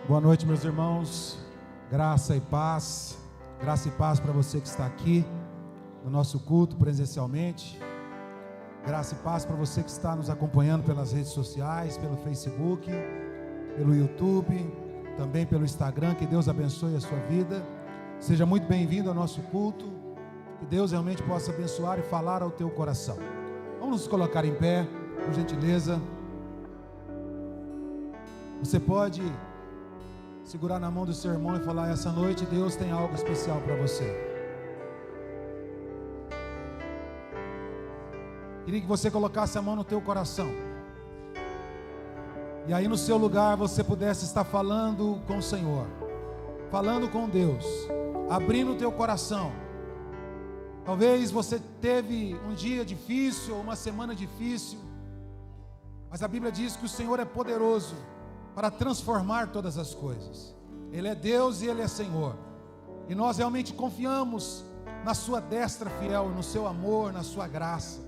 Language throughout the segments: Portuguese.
Boa noite, meus irmãos. Graça e paz para você que está aqui no nosso culto presencialmente. Graça e paz para você que está nos acompanhando pelas redes sociais, pelo Facebook, pelo YouTube, também pelo Instagram. Que Deus abençoe a sua vida. Seja muito bem-vindo ao nosso culto. Que Deus realmente possa abençoar e falar ao teu coração. Vamos nos colocar em pé, por gentileza. Você pode segurar na mão do seu irmão e falar: essa noite Deus tem algo especial para você. Queria que você colocasse a mão no teu coração. E aí no seu lugar você pudesse estar falando com o Senhor, falando com Deus, abrindo o teu coração. Talvez você teve um dia difícil, ou uma semana difícil, mas a Bíblia diz que o Senhor é poderoso para transformar todas as coisas. Ele é Deus e Ele é Senhor. E nós realmente confiamos na sua destra fiel, no seu amor, na sua graça.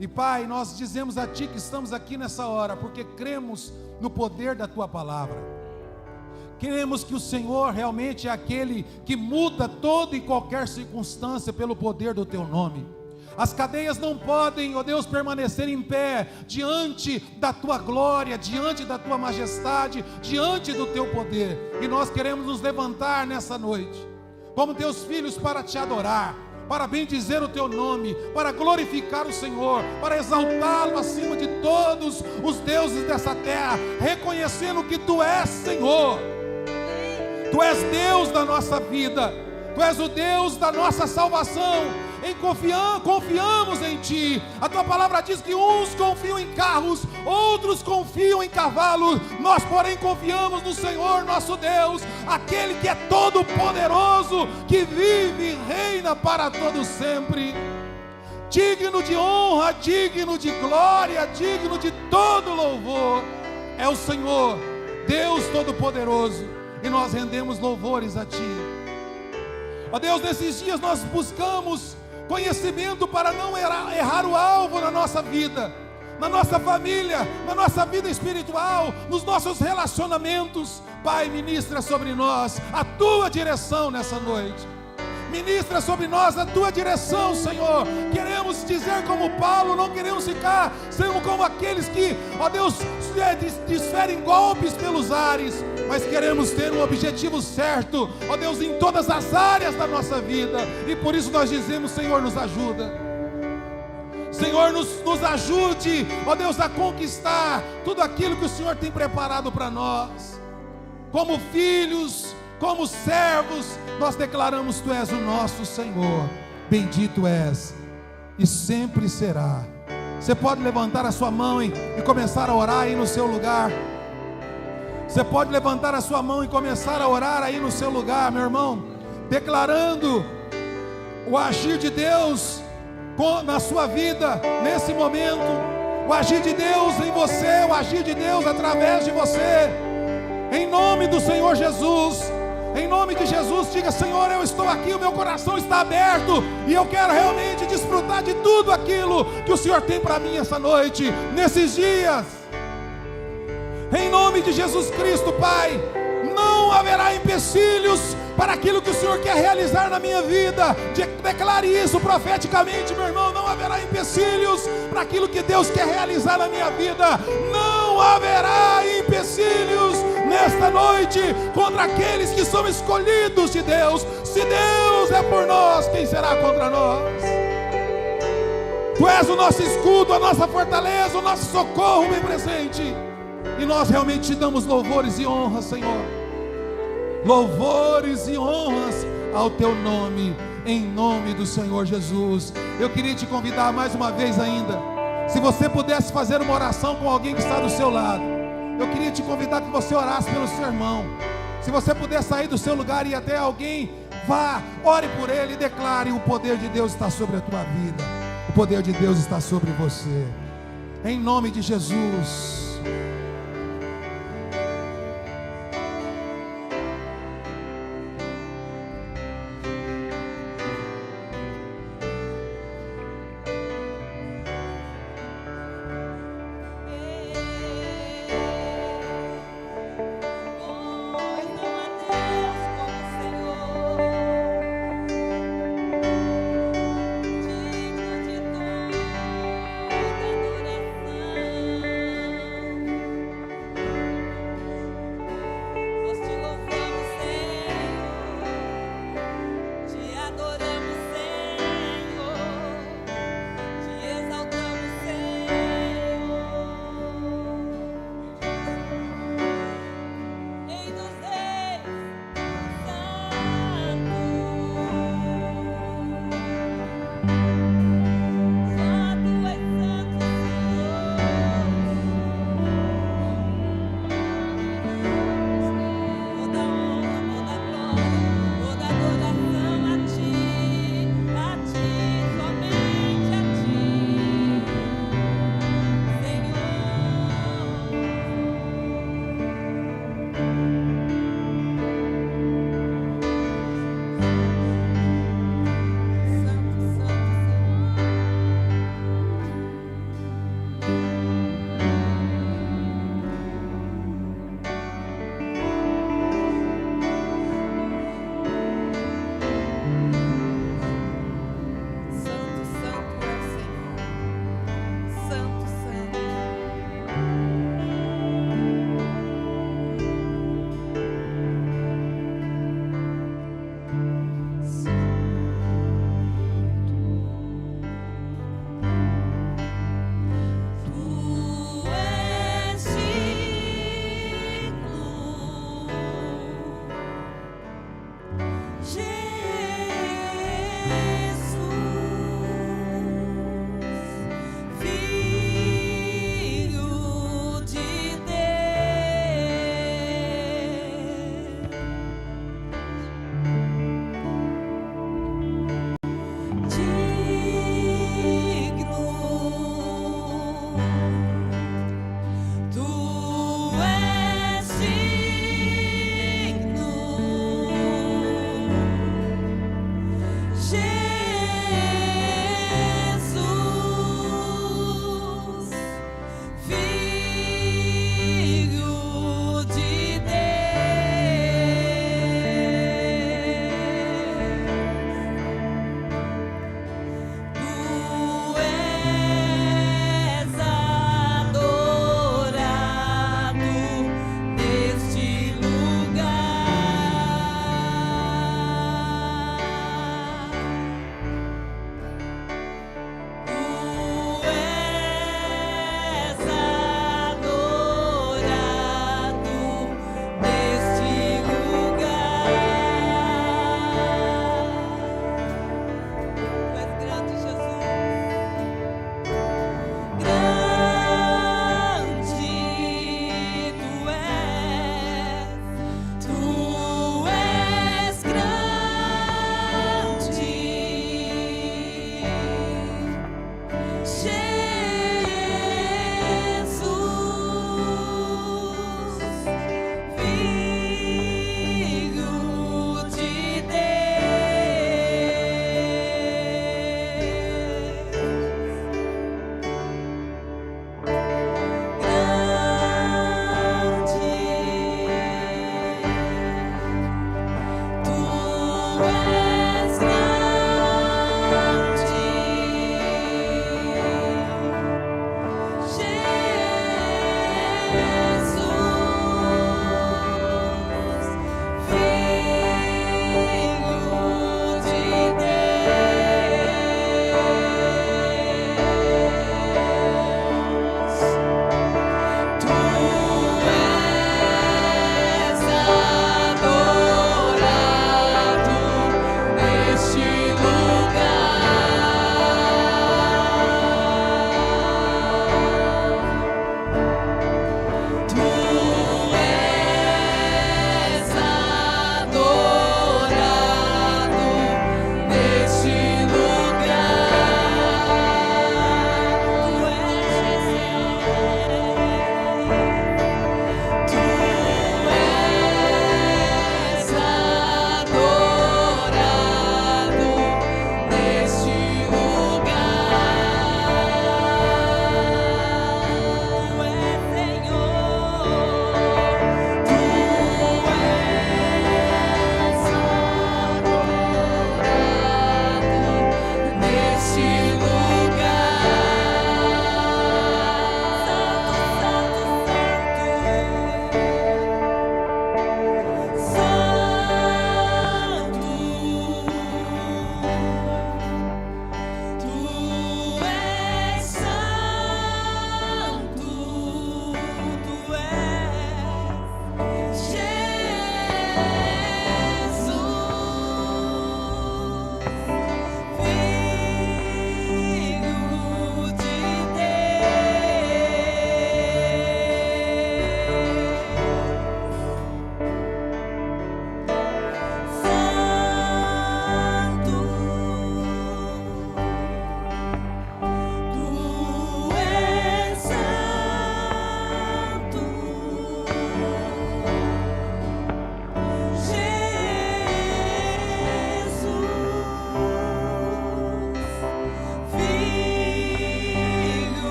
E Pai, nós dizemos a Ti que estamos aqui nessa hora, porque cremos no poder da Tua palavra. Queremos que o Senhor realmente é aquele que muda toda e qualquer circunstância pelo poder do Teu nome. As cadeias não podem, ó Deus, permanecer em pé diante da Tua glória, diante da Tua majestade, diante do Teu poder. E nós queremos nos levantar nessa noite, como Teus filhos, para Te adorar, para bendizer o Teu nome, para glorificar o Senhor, para exaltá-lo acima de todos os deuses dessa terra, reconhecendo que Tu és Senhor. Tu és Deus da nossa vida, Tu és o Deus da nossa salvação. Confiamos em Ti. A Tua palavra diz que uns confiam em carros, outros confiam em cavalos. Nós, porém, confiamos no Senhor nosso Deus, aquele que é todo poderoso, que vive e reina para todo sempre. Digno de honra, digno de glória, digno de todo louvor é o Senhor, Deus Todo-Poderoso, e nós rendemos louvores a Ti. Ó Deus, nesses dias nós buscamos conhecimento para não errar o alvo na nossa vida, na nossa família, na nossa vida espiritual, nos nossos relacionamentos. Pai, ministra sobre nós a Tua direção nessa noite. Ministra sobre nós a Tua direção, Senhor. Queremos dizer como Paulo, não queremos ficar sendo como aqueles que, ó Deus, desferem golpes pelos ares, mas queremos ter um objetivo certo, ó Deus, em todas as áreas da nossa vida. E por isso nós dizemos: Senhor, nos ajuda. Senhor, nos ajude, ó Deus, a conquistar tudo aquilo que o Senhor tem preparado para nós. Como filhos, como servos, nós declaramos: Tu és o nosso Senhor. Bendito és e sempre será. Você pode levantar a sua mão e começar a orar aí no seu lugar. Você pode levantar a sua mão e começar a orar aí no seu lugar, meu irmão, declarando o agir de Deus na sua vida nesse momento, o agir de Deus em você, o agir de Deus através de você, em nome do Senhor Jesus. Em nome de Jesus, diga: Senhor, eu estou aqui, o meu coração está aberto e eu quero realmente desfrutar de tudo aquilo que o Senhor tem para mim essa noite, nesses dias. Em nome de Jesus Cristo, Pai, não haverá empecilhos para aquilo que o Senhor quer realizar na minha vida. Declare isso profeticamente, meu irmão. Não haverá empecilhos para aquilo que Deus quer realizar na minha vida. Não haverá empecilhos nesta noite contra aqueles que são escolhidos de Deus. Se Deus é por nós, quem será contra nós? Tu és o nosso escudo, a nossa fortaleza, o nosso socorro bem presente. E nós realmente Te damos louvores e honras, Senhor. Louvores e honras ao Teu nome, em nome do Senhor Jesus. Eu queria te convidar mais uma vez ainda, se você pudesse fazer uma oração com alguém que está do seu lado, eu queria te convidar que você orasse pelo seu irmão. Se você puder sair do seu lugar e ir até alguém, vá, ore por ele e declare: o poder de Deus está sobre a tua vida, o poder de Deus está sobre você, em nome de Jesus. Tu és digno.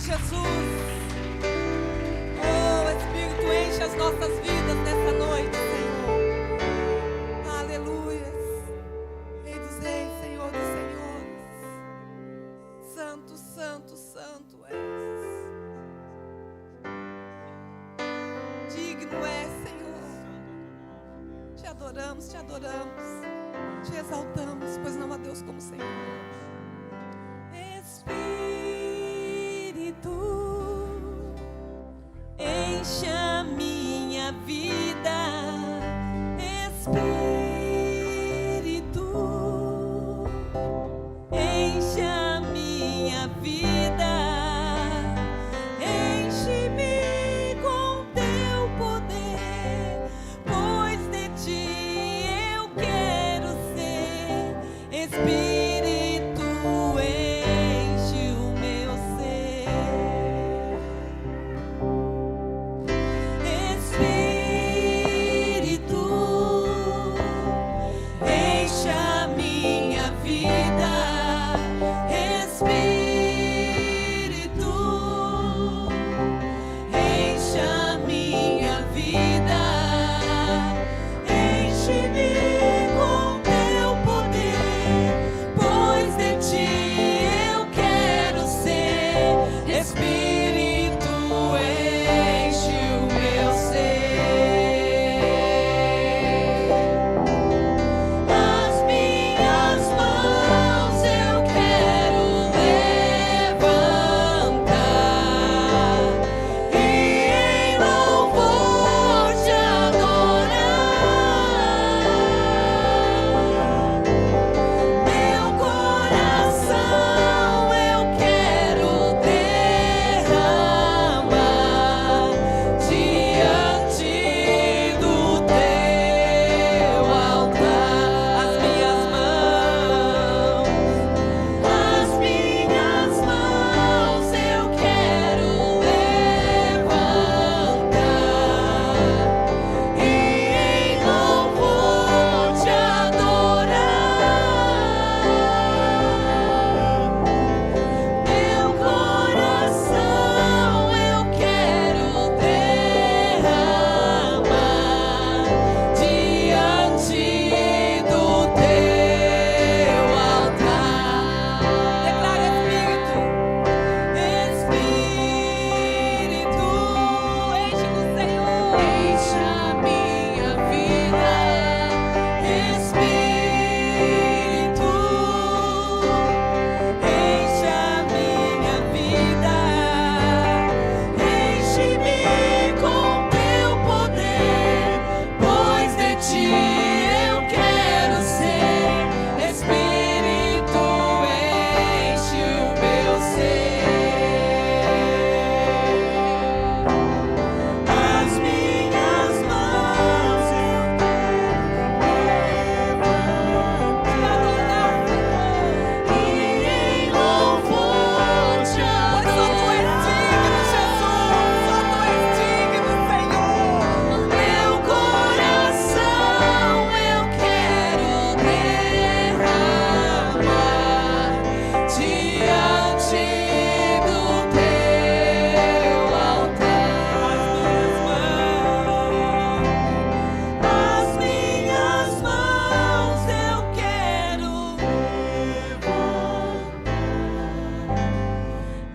Jesus. Oh, Espírito, enche as nossas vidas nessa noite, Senhor. Aleluia. Rei dos reis, Senhor dos senhores. Santo, santo, santo és. Digno és, Senhor. Te adoramos, te exaltamos, pois não há Deus como o Senhor. Espírito, enche a minha vida. Espírito, enche a minha vida. Enche-me com teu poder, pois de ti eu quero ser. Espírito, enche o meu ser. Espírito, enche a minha vida. Espírito, enche a minha vida. Enche-me com teu poder, pois de ti eu quero ser. Espírito, enche o meu ser. As minhas mãos eu quero levantar e em louvor te adorar. Meu coração eu quero derramar diante do teu altar. As minhas mãos eu quero levantar e em louvor te adorar. Meu coração eu quero derramar diante do teu altar. Declara, Espírito, enche-nos, Senhor. Enche a minha vida. Espírito, enche a minha vida. Enche-me com teu poder, pois de ti eu quero ser. Espírito, enche o meu ser. As minhas mãos eu quero levantar e em louvor te adorar. Só tu és digno, Jesus. Só tu és digno, Senhor. Meu coração eu quero derramar diante do teu altar. As minhas mãos eu quero levantar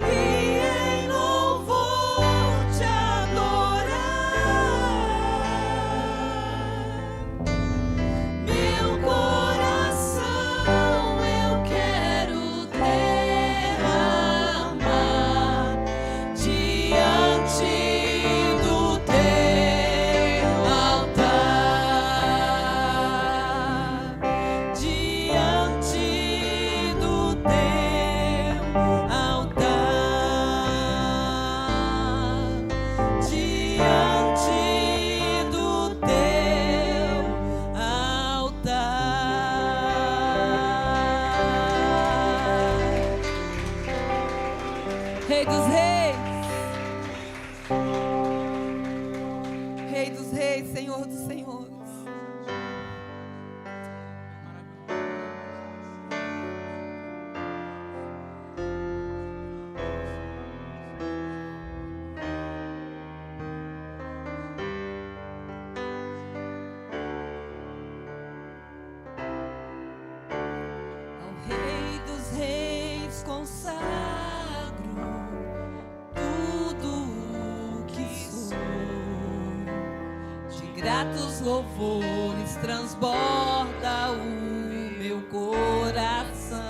e em louvor te adorar. Meu coração eu quero derramar diante do teu altar. Diante do teu altar. Diante do teu altar. Rei dos reis, Rei dos reis, Senhor dos senhores. consagro tudo o que sou, de gratos louvores transborda o meu coração.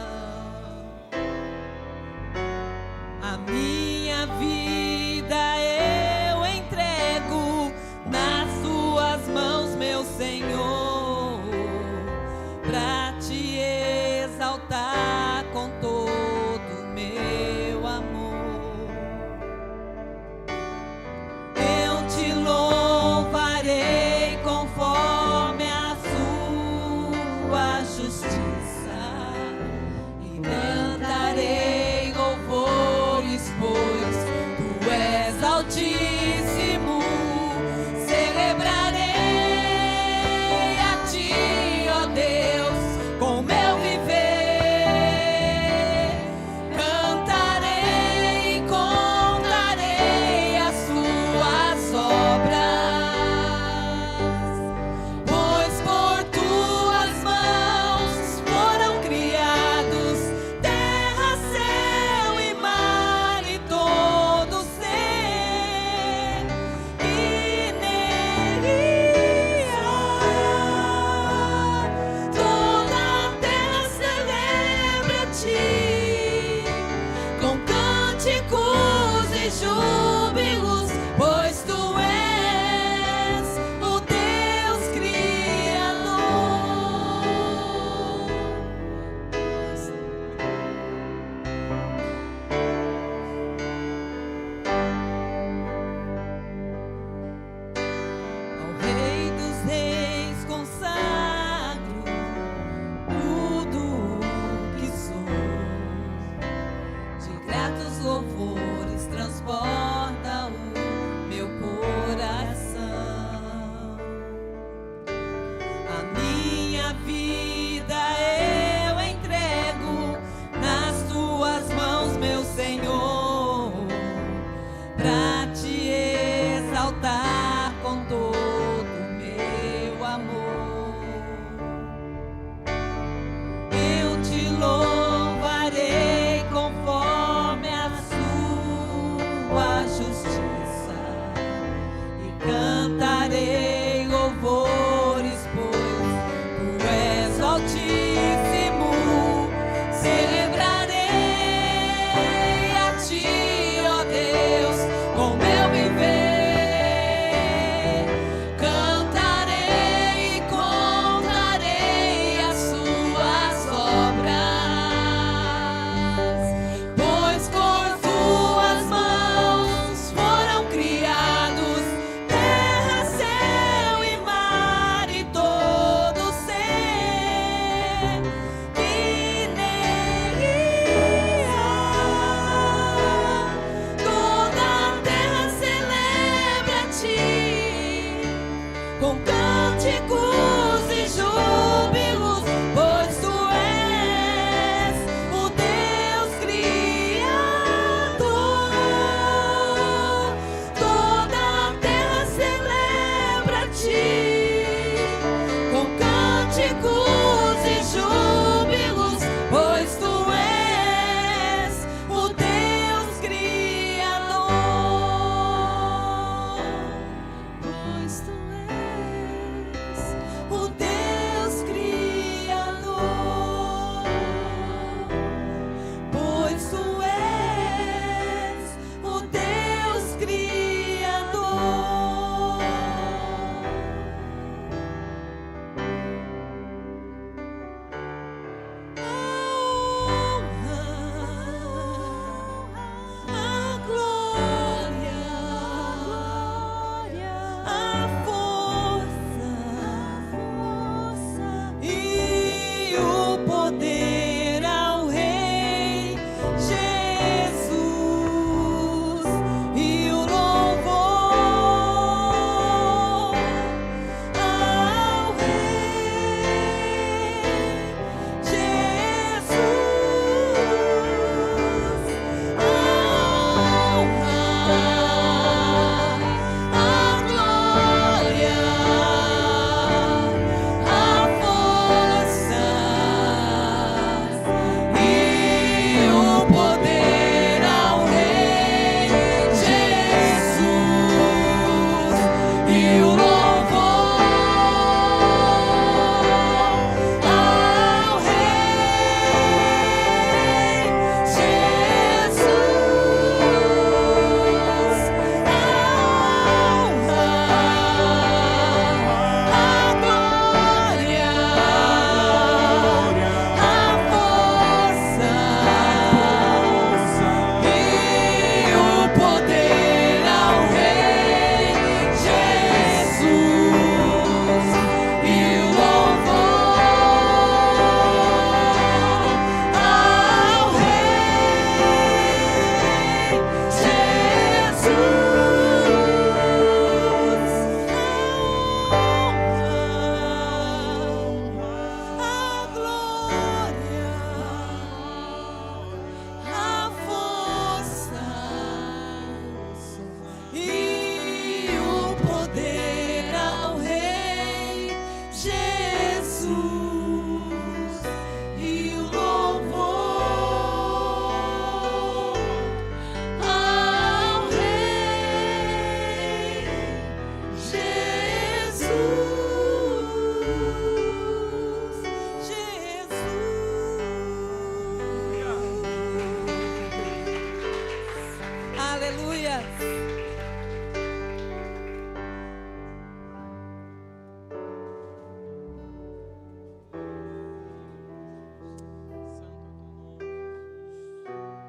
A minha vida eu entrego nas tuas mãos, meu Senhor, pra te exaltar com todo o meu amor. Eu te louvarei conforme a sua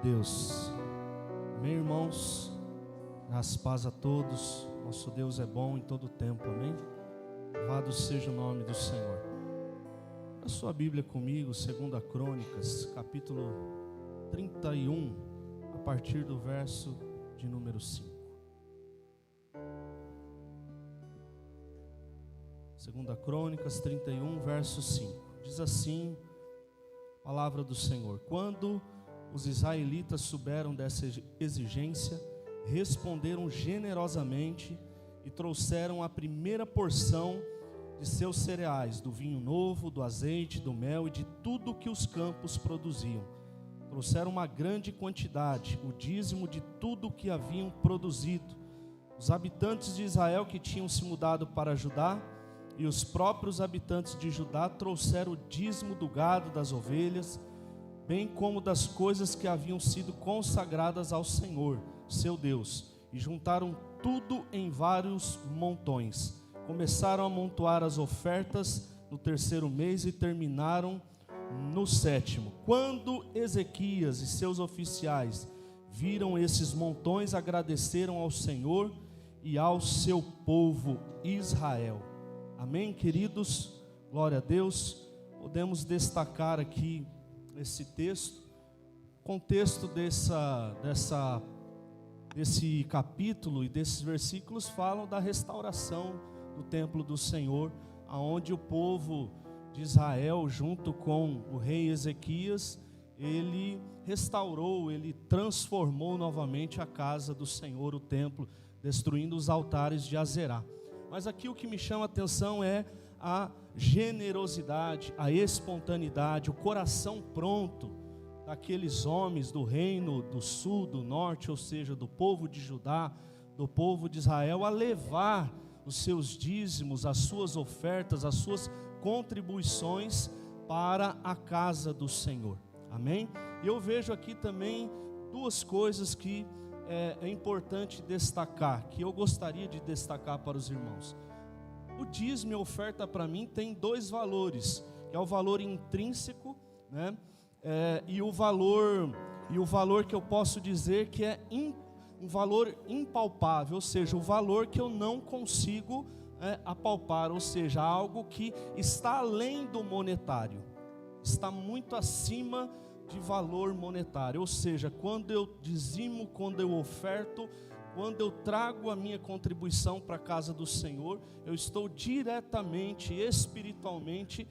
Deus. Amém, irmãos? Graças, paz a todos. Nosso Deus é bom em todo tempo, amém? Louvado seja o nome do Senhor. A sua Bíblia comigo, 2 Crônicas, capítulo 31, a partir do verso de número 5. 2 Crônicas 31, verso 5. Diz assim a palavra do Senhor: quando os israelitas souberam dessa exigência, responderam generosamente e trouxeram a primeira porção de seus cereais, do vinho novo, do azeite, do mel e de tudo que os campos produziam. Trouxeram uma grande quantidade, o dízimo de tudo que haviam produzido. Os habitantes de Israel que tinham se mudado para Judá e os próprios habitantes de Judá trouxeram o dízimo do gado, das ovelhas, bem como das coisas que haviam sido consagradas ao Senhor, seu Deus, e juntaram tudo em vários montões. Começaram a amontoar as ofertas no 3º mês e terminaram no 7º. Quando Ezequias e seus oficiais viram esses montões, agradeceram ao Senhor e ao seu povo Israel. Amém, queridos? Glória a Deus. Podemos destacar aqui esse texto, o contexto desse capítulo e desses versículos falam da restauração do templo do Senhor, aonde o povo de Israel, junto com o rei Ezequias, ele restaurou, ele transformou novamente a casa do Senhor, o templo, destruindo os altares de Azerá. Mas aqui o que me chama a atenção é a generosidade, a espontaneidade, o coração pronto daqueles homens do reino do sul, do norte, ou seja, do povo de Judá, do povo de Israel, a levar os seus dízimos, as suas ofertas, as suas contribuições para a casa do Senhor. Amém? E eu vejo aqui também duas coisas que é importante destacar, que eu gostaria de destacar para os irmãos. O dízimo e a oferta para mim tem dois valores, que é o valor intrínseco, né? E o valor que eu posso dizer que é um valor impalpável, ou seja, o valor que eu não consigo apalpar, ou seja, algo que está além do monetário, está muito acima de valor monetário. Ou seja, quando eu dizimo, quando eu oferto, quando eu trago a minha contribuição para a casa do Senhor, eu estou diretamente, espiritualmente,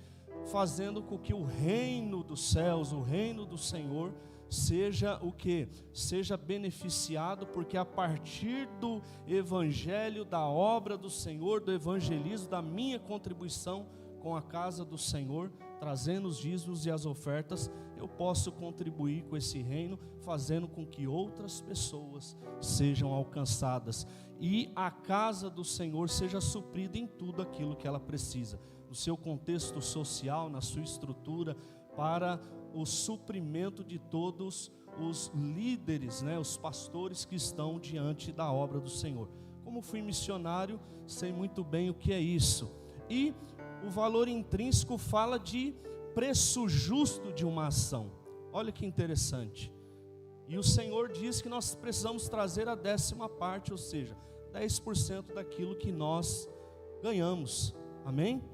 fazendo com que o reino dos céus, o reino do Senhor, seja o que? Seja beneficiado, porque a partir do evangelho, da obra do Senhor, do evangelismo, da minha contribuição com a casa do Senhor, trazendo os dízimos e as ofertas, eu posso contribuir com esse reino, fazendo com que outras pessoas sejam alcançadas e a casa do Senhor seja suprida em tudo aquilo que ela precisa, no seu contexto social, na sua estrutura, para o suprimento de todos os líderes, né, os pastores que estão diante da obra do Senhor. Como fui missionário, sei muito bem o que é isso. E o valor intrínseco fala de preço justo de uma ação. Olha que interessante. E o Senhor diz que nós precisamos trazer a 10ª parte, ou seja, 10% daquilo que nós ganhamos. Amém?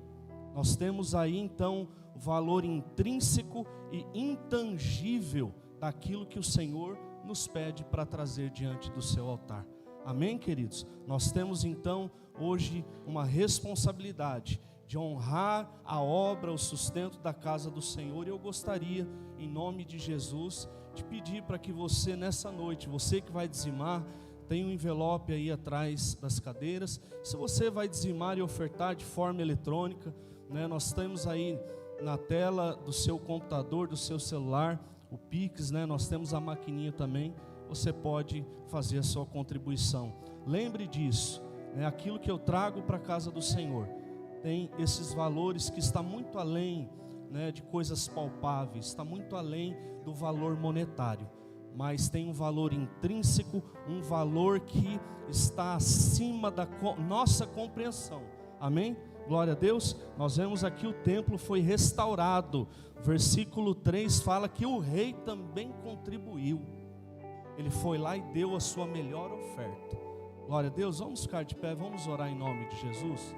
Nós temos aí então o valor intrínseco e intangível daquilo que o Senhor nos pede para trazer diante do seu altar. Amém, queridos? Nós temos então hoje uma responsabilidade de honrar a obra, o sustento da casa do Senhor. E eu gostaria, em nome de Jesus, de pedir para que você nessa noite, você que vai dizimar, tem um envelope aí atrás das cadeiras. Se você vai dizimar e ofertar de forma eletrônica, né, nós temos aí na tela do seu computador, do seu celular, o Pix, né, nós temos a maquininha também, você pode fazer a sua contribuição. Lembre disso, né, aquilo que eu trago para a casa do Senhor tem esses valores que está muito além, né, de coisas palpáveis, está muito além do valor monetário, mas tem um valor intrínseco, um valor que está acima da nossa compreensão. Amém? Glória a Deus. Nós vemos aqui o templo foi restaurado. Versículo 3 fala que o rei também contribuiu. Ele foi lá e deu a sua melhor oferta. Glória a Deus, vamos ficar de pé, vamos orar em nome de Jesus.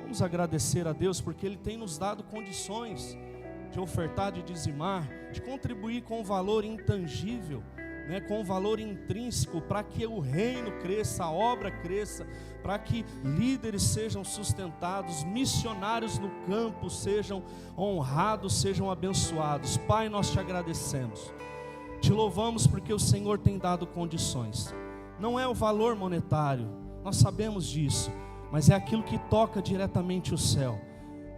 Vamos agradecer a Deus porque Ele tem nos dado condições de ofertar, de dizimar, de contribuir com o valor intangível, com o valor intrínseco, para que o reino cresça, a obra cresça, para que líderes sejam sustentados, missionários no campo sejam honrados, sejam abençoados. Pai, nós te agradecemos, te louvamos porque o Senhor tem dado condições. Não é o valor monetário, nós sabemos disso, mas é aquilo que toca diretamente o céu.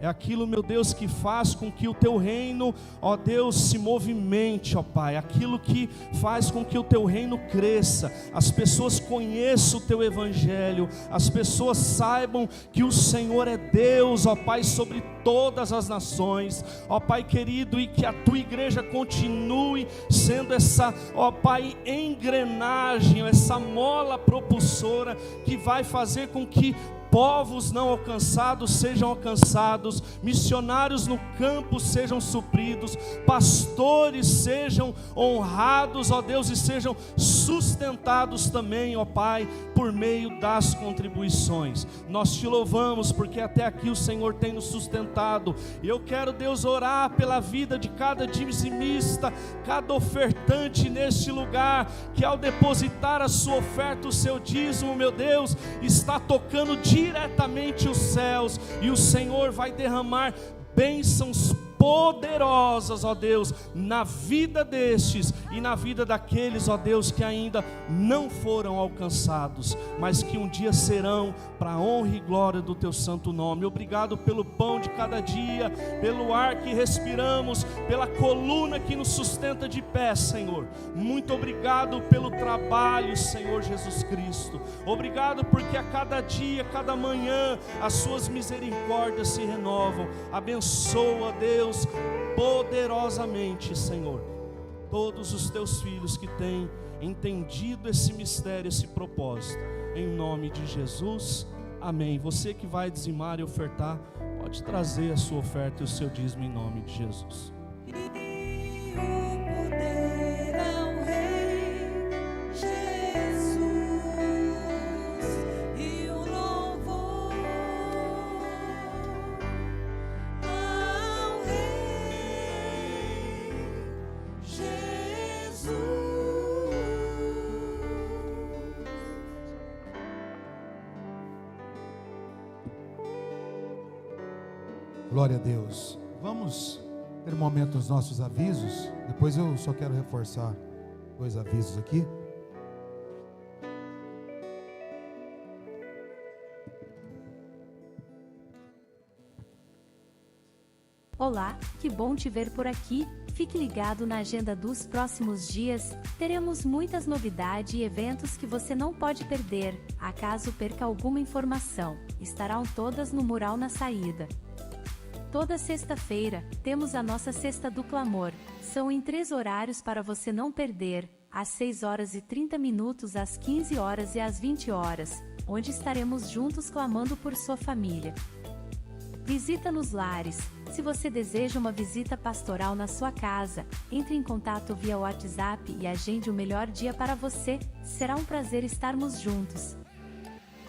É aquilo, meu Deus, que faz com que o teu reino, ó Deus, se movimente, ó Pai. Aquilo que faz com que o teu reino cresça. As pessoas conheçam o teu evangelho. As pessoas saibam que o Senhor é Deus, ó Pai, sobre todas as nações. Ó Pai querido, e que a tua igreja continue sendo essa, ó Pai, engrenagem, essa mola propulsora que vai fazer com que povos não alcançados sejam alcançados, missionários no campo sejam supridos, pastores sejam honrados, ó Deus, e sejam sustentados também, ó Pai, por meio das contribuições. Nós te louvamos porque até aqui o Senhor tem nos sustentado. Eu quero, Deus, orar pela vida de cada dizimista, cada ofertante neste lugar, que ao depositar a sua oferta, o seu dízimo, meu Deus, está tocando diretamente os céus, e o Senhor vai derramar bênçãos poderosas, ó Deus, na vida destes e na vida daqueles, ó Deus, que ainda não foram alcançados, mas que um dia serão, para a honra e glória do teu santo nome. Obrigado pelo pão de cada dia, pelo ar que respiramos, pela coluna que nos sustenta de pé, Senhor. Muito obrigado pelo trabalho, Senhor Jesus Cristo. Obrigado porque a cada dia, cada manhã, as suas misericórdias se renovam. Abençoa, Deus, poderosamente, Senhor, todos os teus filhos que têm entendido esse mistério, esse propósito, em nome de Jesus, amém. Você que vai dizimar e ofertar, pode trazer a sua oferta e o seu dízimo em nome de Jesus. Glória a Deus. Vamos ter um momento dos nossos avisos. Depois eu só quero reforçar 2 avisos aqui. Olá, que bom te ver por aqui. Fique ligado na agenda dos próximos dias. Teremos muitas novidades e eventos que você não pode perder. Acaso perca alguma informação, estarão todas no mural na saída. Toda sexta-feira, temos a nossa Sexta do Clamor. São em 3 horários para você não perder, às 6h30, às 15h e às 20h, onde estaremos juntos clamando por sua família. Visita nos lares. Se você deseja uma visita pastoral na sua casa, entre em contato via WhatsApp e agende o melhor dia para você. Será um prazer estarmos juntos.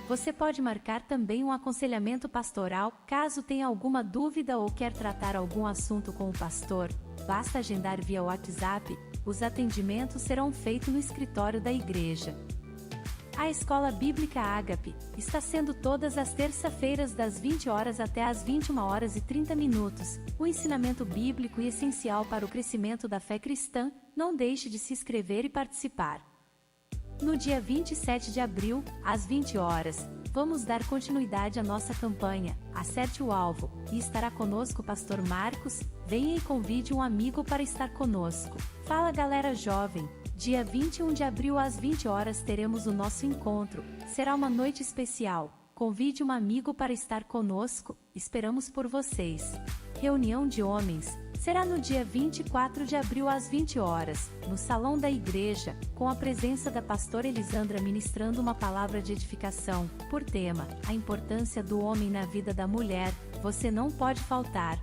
Você pode marcar também um aconselhamento pastoral, caso tenha alguma dúvida ou quer tratar algum assunto com o pastor. Basta agendar via WhatsApp, os atendimentos serão feitos no escritório da igreja. A Escola Bíblica Ágape está sendo todas as terça-feiras das 20h até as 21h30. Um ensinamento bíblico e essencial para o crescimento da fé cristã. Não deixe de se inscrever e participar. No dia 27 de abril, às 20h, vamos dar continuidade à nossa campanha, Acerte o Alvo, e estará conosco o pastor Marcos. Venha e convide um amigo para estar conosco. Fala galera jovem, dia 21 de abril às 20h teremos o nosso encontro, será uma noite especial. Convide um amigo para estar conosco, esperamos por vocês. Reunião de homens. Será no dia 24 de abril às 20h, no Salão da Igreja, com a presença da pastora Elisandra ministrando uma palavra de edificação, por tema, a importância do homem na vida da mulher. Você não pode faltar.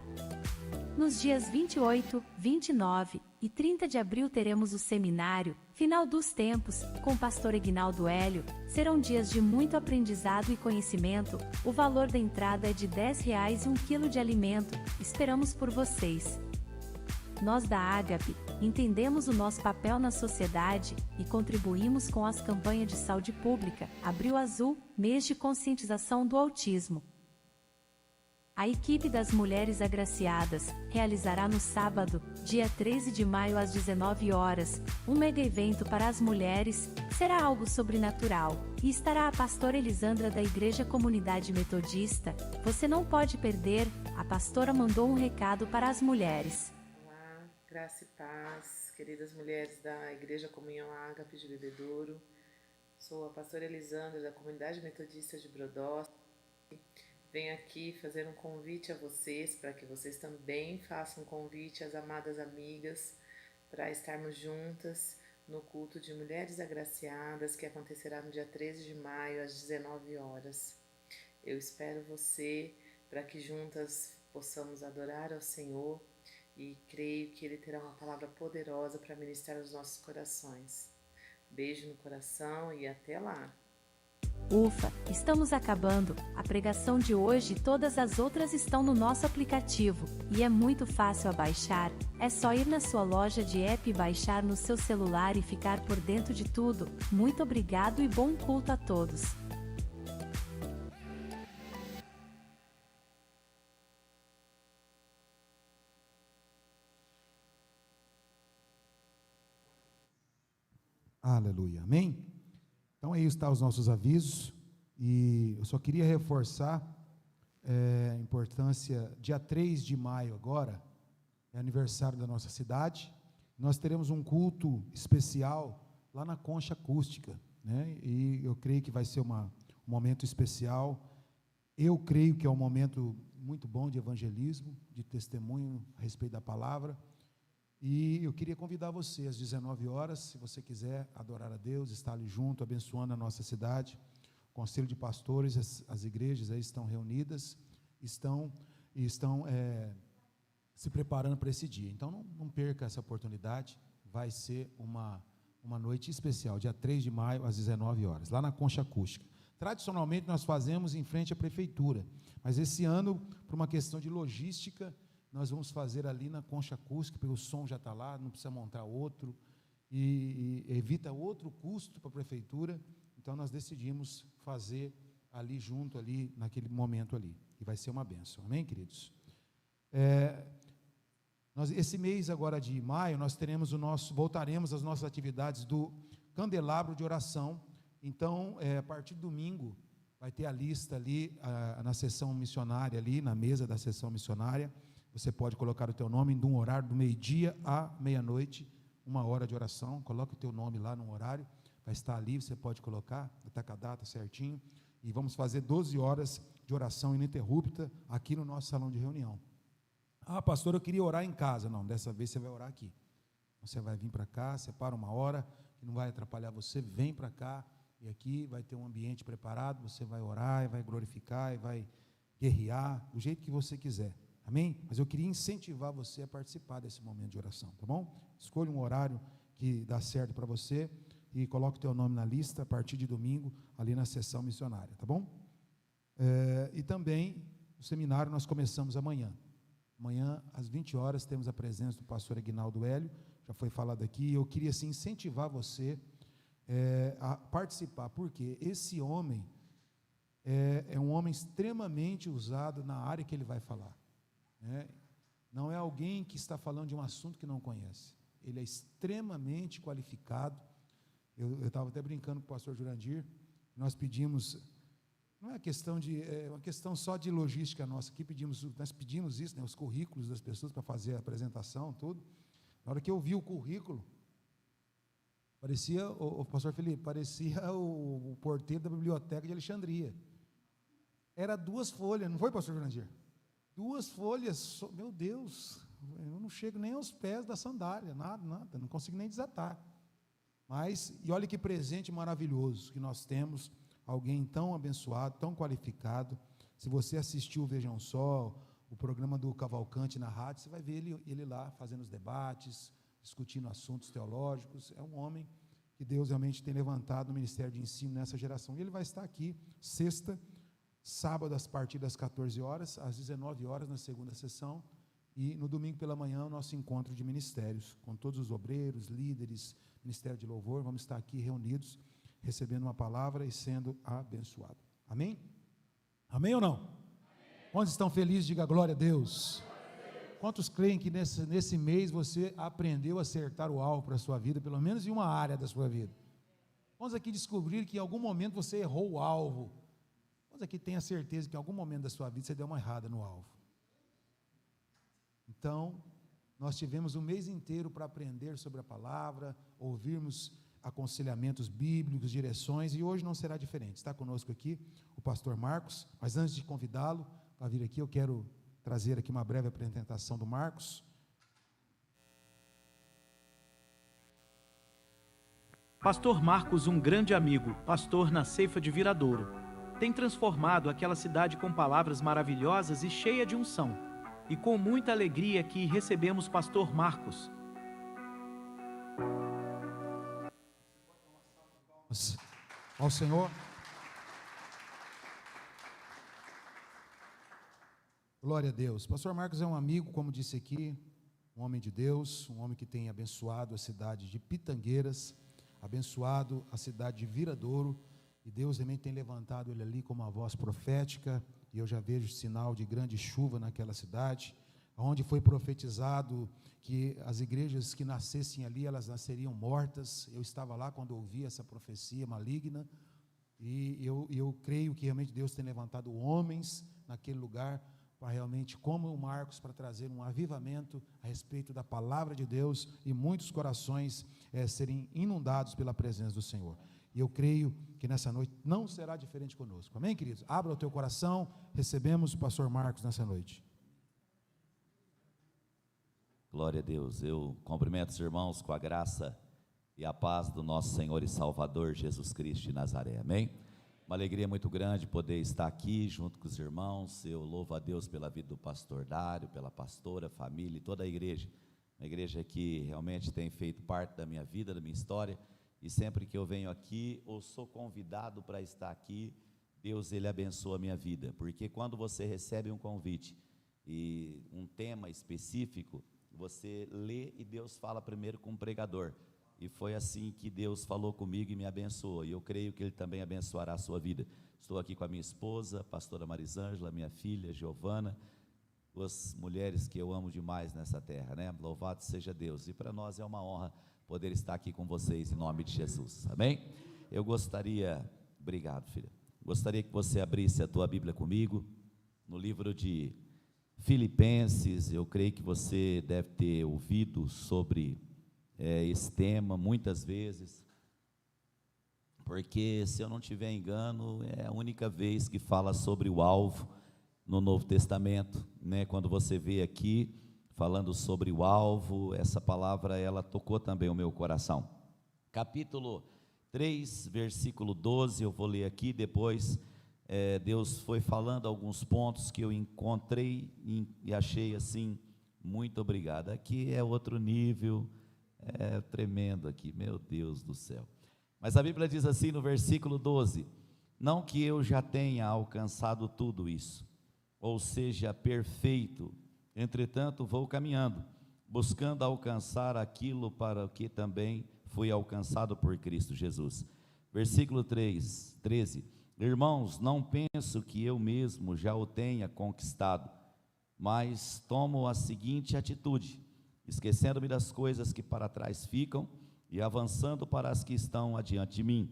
Nos dias 28, 29 e 30 de abril teremos o seminário Final dos Tempos, com o pastor Eguinaldo Hélio. Serão dias de muito aprendizado e conhecimento. O valor da entrada é de R$10 e 1 quilo de alimento. Esperamos por vocês. Nós da Ágape entendemos o nosso papel na sociedade e contribuímos com as campanhas de saúde pública, Abril Azul, mês de conscientização do autismo. A equipe das Mulheres Agraciadas realizará no sábado, dia 13 de maio às 19 horas, um mega evento para as mulheres. Será algo sobrenatural e estará a pastora Elisandra da Igreja Comunidade Metodista. Você não pode perder. A pastora mandou um recado para as mulheres. Olá, graça e paz, queridas mulheres da Igreja Comunhão Ágape de Bebedouro. Sou a pastora Elisandra da Comunidade Metodista de Brodowski. Venho aqui fazer um convite a vocês, para que vocês também façam um convite às amadas amigas, para estarmos juntas no culto de Mulheres Agraciadas, que acontecerá no dia 13 de maio, às 19 horas. Eu espero você, para que juntas possamos adorar ao Senhor, e creio que Ele terá uma palavra poderosa para ministrar aos nossos corações. Beijo no coração e até lá! Ufa, estamos acabando. A pregação de hoje e todas as outras estão no nosso aplicativo, e é muito fácil a baixar. É só ir na sua loja de app e baixar no seu celular e ficar por dentro de tudo. Muito obrigado e bom culto a todos. Aleluia, amém? Então aí estão os nossos avisos, e eu só queria reforçar a importância. Dia 3 de maio agora, é aniversário da nossa cidade, nós teremos um culto especial lá na Concha Acústica, né? E eu creio que vai ser um momento especial. Eu creio que é um momento muito bom de evangelismo, de testemunho a respeito da palavra. E eu queria convidar você às 19 horas, se você quiser adorar a Deus, estar ali junto, abençoando a nossa cidade. O conselho de pastores, as igrejas aí estão reunidas, estão se preparando para esse dia. Então não perca essa oportunidade, vai ser uma noite especial, dia 3 de maio às 19 horas, lá na Concha Acústica. Tradicionalmente nós fazemos em frente à prefeitura, mas esse ano, por uma questão de logística, nós vamos fazer ali na Concha Acústica, porque o som já está lá, não precisa montar outro, e evita outro custo para a prefeitura. Então nós decidimos fazer ali junto, ali naquele momento ali, e vai ser uma bênção, amém, queridos? Esse mês agora de maio, nós voltaremos às nossas atividades do candelabro de oração. Então, a partir de domingo, vai ter a lista ali, na sessão missionária ali, na mesa da sessão missionária. Você pode colocar o teu nome em um horário do meio-dia à meia-noite, 1 hora de oração. Coloca o teu nome lá no horário, vai estar ali, você pode colocar, está com a data certinho, e vamos fazer 12 horas de oração ininterrupta aqui no nosso salão de reunião. Ah, pastor, eu queria orar em casa. Não, dessa vez você vai orar aqui. Você vai vir para cá, separa uma hora, que não vai atrapalhar você, vem para cá, e aqui vai ter um ambiente preparado, você vai orar, e vai glorificar, e vai guerrear, do jeito que você quiser. Amém? Mas eu queria incentivar você a participar desse momento de oração, tá bom? Escolha um horário que dá certo para você e coloque o teu nome na lista a partir de domingo, ali na sessão missionária, tá bom? E também o seminário nós começamos amanhã. Amanhã, às 20 horas, temos a presença do pastor Eguinaldo Hélio, já foi falado aqui. Eu queria, assim, incentivar você a participar, porque esse homem é um homem extremamente usado na área que ele vai falar. Não é alguém que está falando de um assunto que não conhece. Ele é extremamente qualificado. Eu estava até brincando com o pastor Jurandir. Nós pedimos, não é uma questão só de logística nossa, aqui nós pedimos isso, os currículos das pessoas para fazer a apresentação, tudo. Na hora que eu vi o currículo, parecia, o pastor Felipe, parecia o porteiro da biblioteca de Alexandria. Era 2 folhas, não foi, pastor Jurandir? 2 folhas, meu Deus, eu não chego nem aos pés da sandália, nada, não consigo nem desatar. Mas, e olha que presente maravilhoso que nós temos, alguém tão abençoado, tão qualificado. Se você assistiu o Vejam Só, o programa do Cavalcante na rádio, você vai ver ele lá fazendo os debates, discutindo assuntos teológicos. É um homem que Deus realmente tem levantado no ministério de ensino nessa geração. E ele vai estar aqui sexta, sábado, a partir das 14 horas, às 19 horas, na segunda sessão, e no domingo pela manhã, o nosso encontro de ministérios, com todos os obreiros, líderes, ministério de louvor. Vamos estar aqui reunidos, recebendo uma palavra e sendo abençoados. Amém? Amém ou não? Amém. Quantos estão felizes? Diga glória a Deus. Quantos creem que nesse mês você aprendeu a acertar o alvo para a sua vida, pelo menos em uma área da sua vida? Quantos aqui descobriram que em algum momento você errou o alvo? Quantos aqui têm a certeza que em algum momento da sua vida você deu uma errada no alvo? Então, nós tivemos um mês inteiro para aprender sobre a palavra, ouvirmos aconselhamentos bíblicos, direções, e hoje não será diferente. Está conosco aqui o pastor Marcos, mas antes de convidá-lo para vir aqui, eu quero trazer aqui uma breve apresentação do Marcos. Pastor Marcos, um grande amigo, pastor na Ceifa de Viradouro, tem transformado aquela cidade com palavras maravilhosas e cheia de unção. E com muita alegria que recebemos pastor Marcos. Ao Senhor. Glória a Deus. Pastor Marcos é um amigo, como disse aqui, um homem de Deus, um homem que tem abençoado a cidade de Pitangueiras, abençoado a cidade de Viradouro, e Deus também tem levantado ele ali como uma voz profética, e eu já vejo sinal de grande chuva naquela cidade, onde foi profetizado que as igrejas que nascessem ali, elas nasceriam mortas. Eu estava lá quando ouvi essa profecia maligna, e eu creio que realmente Deus tem levantado homens naquele lugar, para realmente, como o Marcos, para trazer um avivamento a respeito da palavra de Deus, e muitos corações serem inundados pela presença do Senhor. E eu creio que nessa noite não será diferente conosco. Amém, queridos? Abra o teu coração, recebemos o pastor Marcos nessa noite. Glória a Deus. Eu cumprimento os irmãos com a graça e a paz do nosso Senhor e Salvador Jesus Cristo de Nazaré. Amém? Uma alegria muito grande poder estar aqui junto com os irmãos. Eu louvo a Deus pela vida do pastor Dário, pela pastora, família e toda a igreja. Uma igreja que realmente tem feito parte da minha vida, da minha história. E sempre que eu venho aqui, ou sou convidado para estar aqui, Deus, Ele abençoa a minha vida. Porque quando você recebe um convite e um tema específico, você lê e Deus fala primeiro com o pregador. E foi assim que Deus falou comigo e me abençoou. E eu creio que Ele também abençoará a sua vida. Estou aqui com a minha esposa, a pastora Marisângela, minha filha Giovana, duas mulheres que eu amo demais nessa terra, né? Louvado seja Deus. E para nós é uma honra poder estar aqui com vocês em nome de Jesus. Amém? Eu gostaria, obrigado, filha. Gostaria que você abrisse a tua Bíblia comigo no livro de Filipenses. Eu creio que você deve ter ouvido sobre esse tema muitas vezes, porque, se eu não tiver engano, é a única vez que fala sobre o alvo no Novo Testamento, né? Quando você vê aqui falando sobre o alvo, essa palavra, ela tocou também o meu coração. Capítulo 3, versículo 12, eu vou ler aqui, depois Deus foi falando alguns pontos que eu encontrei e achei assim, muito obrigado. Aqui é outro nível, é tremendo aqui, meu Deus do céu. Mas a Bíblia diz assim no versículo 12: não que eu já tenha alcançado tudo isso, ou seja, perfeito, entretanto vou caminhando, buscando alcançar aquilo para o que também fui alcançado por Cristo Jesus. Versículo 13: irmãos, não penso que eu mesmo já o tenha conquistado, mas tomo a seguinte atitude: esquecendo-me das coisas que para trás ficam e avançando para as que estão adiante de mim,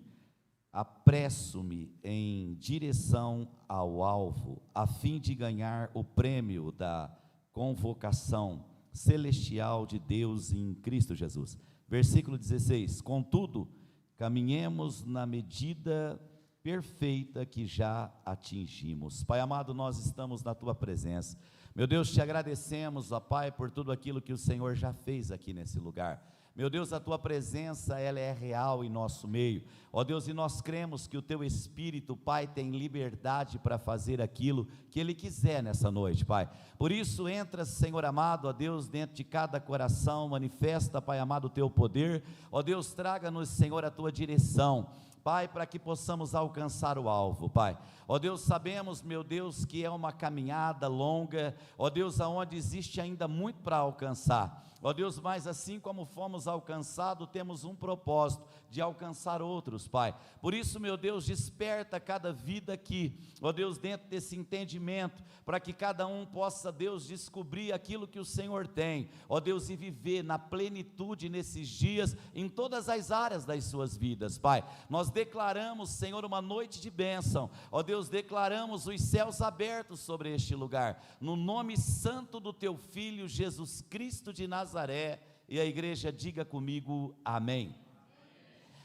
apresso-me em direção ao alvo, a fim de ganhar o prêmio da convocação celestial de Deus em Cristo Jesus. Versículo 16: contudo, caminhemos na medida perfeita que já atingimos. Pai amado, nós estamos na Tua presença. Meu Deus, te agradecemos, ó Pai, por tudo aquilo que o Senhor já fez aqui nesse lugar. Meu Deus, a tua presença, ela é real em nosso meio. Ó Deus, e nós cremos que o teu Espírito, Pai, tem liberdade para fazer aquilo que Ele quiser nessa noite, Pai. Por isso, entra, Senhor amado, ó Deus, dentro de cada coração, manifesta, Pai amado, o teu poder. Ó Deus, traga-nos, Senhor, a tua direção, Pai, para que possamos alcançar o alvo, Pai. Ó Deus, sabemos, meu Deus, que é uma caminhada longa, ó Deus, aonde existe ainda muito para alcançar. Ó Deus, mas assim como fomos alcançados, temos um propósito, de alcançar outros, Pai. Por isso, meu Deus, desperta cada vida aqui, ó Deus, dentro desse entendimento, para que cada um possa, Deus, descobrir aquilo que o Senhor tem, ó Deus, e viver na plenitude nesses dias, em todas as áreas das suas vidas, Pai. Nós declaramos, Senhor, uma noite de bênção, ó Deus, declaramos os céus abertos sobre este lugar, no nome santo do teu Filho, Jesus Cristo de Nazaré, e a igreja diga comigo, amém.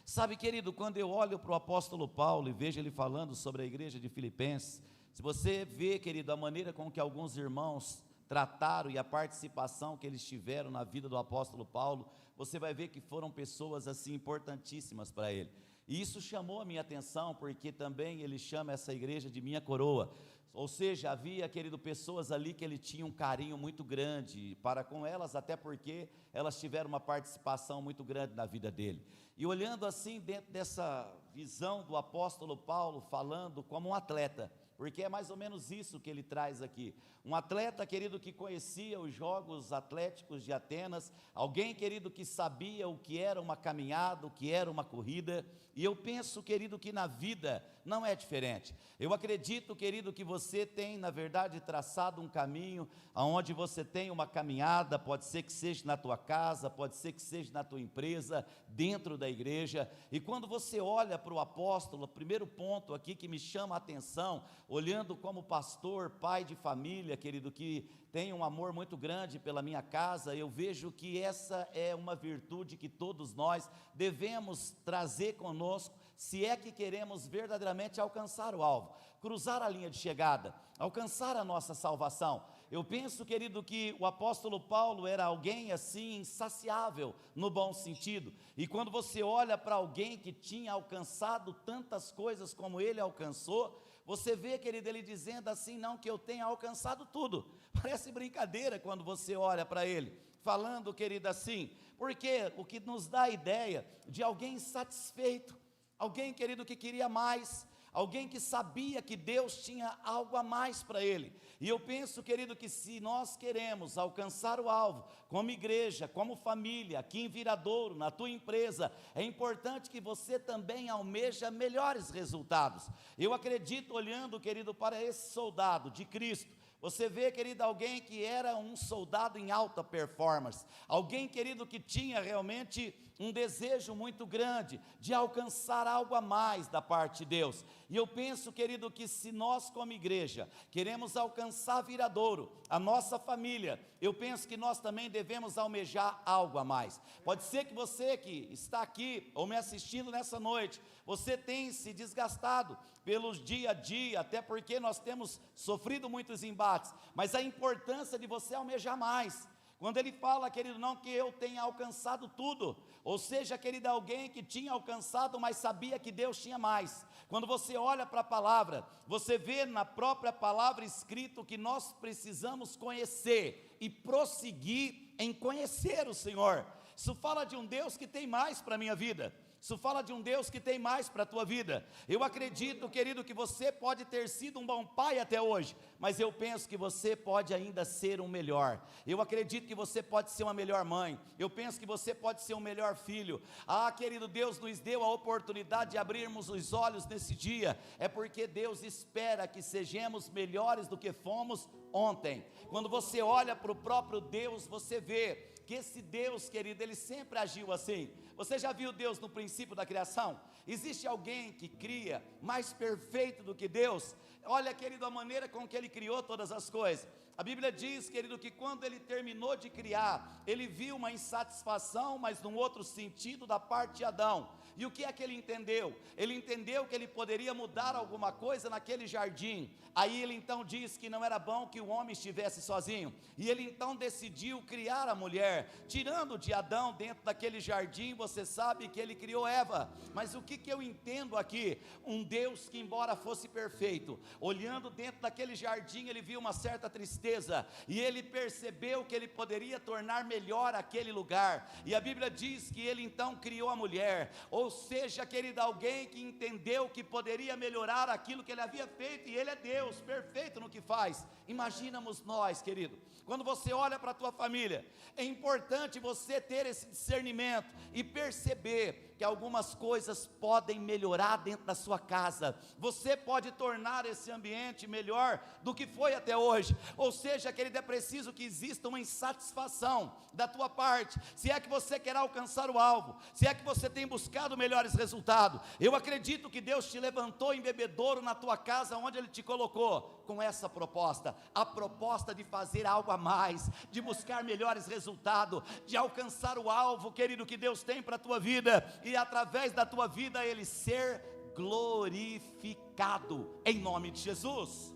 Sabe, querido, quando eu olho para o apóstolo Paulo e vejo ele falando sobre a igreja de Filipenses, se você vê, querido, a maneira com que alguns irmãos trataram e a participação que eles tiveram na vida do apóstolo Paulo, você vai ver que foram pessoas assim importantíssimas para ele. E isso chamou a minha atenção, porque também ele chama essa igreja de minha coroa. Ou seja, havia, querido, pessoas ali que ele tinha um carinho muito grande para com elas, até porque elas tiveram uma participação muito grande na vida dele. E olhando assim, dentro dessa visão do apóstolo Paulo, falando como um atleta, porque é mais ou menos isso que ele traz aqui. Um atleta, querido, que conhecia os Jogos Atléticos de Atenas, alguém, querido, que sabia o que era uma caminhada, o que era uma corrida, e eu penso, querido, que na vida não é diferente. Eu acredito, querido, que você tem, na verdade, traçado um caminho, onde você tem uma caminhada, pode ser que seja na tua casa, pode ser que seja na tua empresa, dentro da igreja, e quando você olha para o apóstolo, o primeiro ponto aqui que me chama a atenção, olhando como pastor, pai de família, querido, que tem um amor muito grande pela minha casa, eu vejo que essa é uma virtude que todos nós devemos trazer conosco, se é que queremos verdadeiramente alcançar o alvo, cruzar a linha de chegada, alcançar a nossa salvação. Eu penso, querido, que o apóstolo Paulo era alguém assim insaciável, no bom sentido, e quando você olha para alguém que tinha alcançado tantas coisas como ele alcançou, você vê, querido, ele dizendo assim, não que eu tenha alcançado tudo, parece brincadeira quando você olha para ele, falando, querido, assim, porque o que nos dá a ideia de alguém insatisfeito, alguém, querido, que queria mais, alguém que sabia que Deus tinha algo a mais para ele, e eu penso, querido, que se nós queremos alcançar o alvo, como igreja, como família, aqui em Viradouro, na tua empresa, é importante que você também almeja melhores resultados. Eu acredito, olhando, querido, para esse soldado de Cristo, você vê, querido, alguém que era um soldado em alta performance, alguém, querido, que tinha realmente um desejo muito grande de alcançar algo a mais da parte de Deus, e eu penso, querido, que se nós como igreja queremos alcançar Viradouro, a nossa família, eu penso que nós também devemos almejar algo a mais. Pode ser que você que está aqui, ou me assistindo nessa noite, você tem se desgastado pelos dia a dia, até porque nós temos sofrido muitos embates, mas a importância de você almejar mais. Quando ele fala, querido, não que eu tenha alcançado tudo, ou seja, querido, alguém que tinha alcançado, mas sabia que Deus tinha mais. Quando você olha para a palavra, você vê na própria palavra escrito que nós precisamos conhecer e prosseguir em conhecer o Senhor. Isso fala de um Deus que tem mais para a minha vida. Isso fala de um Deus que tem mais para a tua vida. Eu acredito, querido, que você pode ter sido um bom pai até hoje, mas eu penso que você pode ainda ser um melhor. Eu acredito que você pode ser uma melhor mãe. Eu penso que você pode ser um melhor filho. Ah, querido, Deus nos deu a oportunidade de abrirmos os olhos nesse dia. É porque Deus espera que sejamos melhores do que fomos ontem. Quando você olha para o próprio Deus, você vê que esse Deus, querido, ele sempre agiu assim. Você já viu Deus no princípio da criação? Existe alguém que cria mais perfeito do que Deus? Olha, querido, a maneira com que ele criou todas as coisas. A Bíblia diz, querido, que quando ele terminou de criar, ele viu uma insatisfação, mas num outro sentido da parte de Adão. E o que é que ele entendeu? Ele entendeu que ele poderia mudar alguma coisa naquele jardim. Aí ele então diz que não era bom que o homem estivesse sozinho. E ele então decidiu criar a mulher, tirando de Adão dentro daquele jardim. Você sabe que ele criou Eva. Mas o que eu entendo aqui? Um Deus que, embora fosse perfeito, olhando dentro daquele jardim, ele viu uma certa tristeza. E ele percebeu que ele poderia tornar melhor aquele lugar. E a Bíblia diz que ele então criou a mulher. Ou seja, querido, alguém que entendeu que poderia melhorar aquilo que ele havia feito, e ele é Deus, perfeito no que faz. Imaginamos nós, querido, quando você olha para a tua família, é importante você ter esse discernimento e perceber que algumas coisas podem melhorar dentro da sua casa. Você pode tornar esse ambiente melhor do que foi até hoje. Ou seja, querido, é preciso que exista uma insatisfação da tua parte. Se é que você quer alcançar o alvo, se é que você tem buscado melhores resultados, eu acredito que Deus te levantou em Bebedouro, na tua casa, onde Ele te colocou, com essa proposta, a proposta de fazer algo a mais, de buscar melhores resultados, de alcançar o alvo, querido, que Deus tem para a tua vida, e através da tua vida Ele ser glorificado, em nome de Jesus.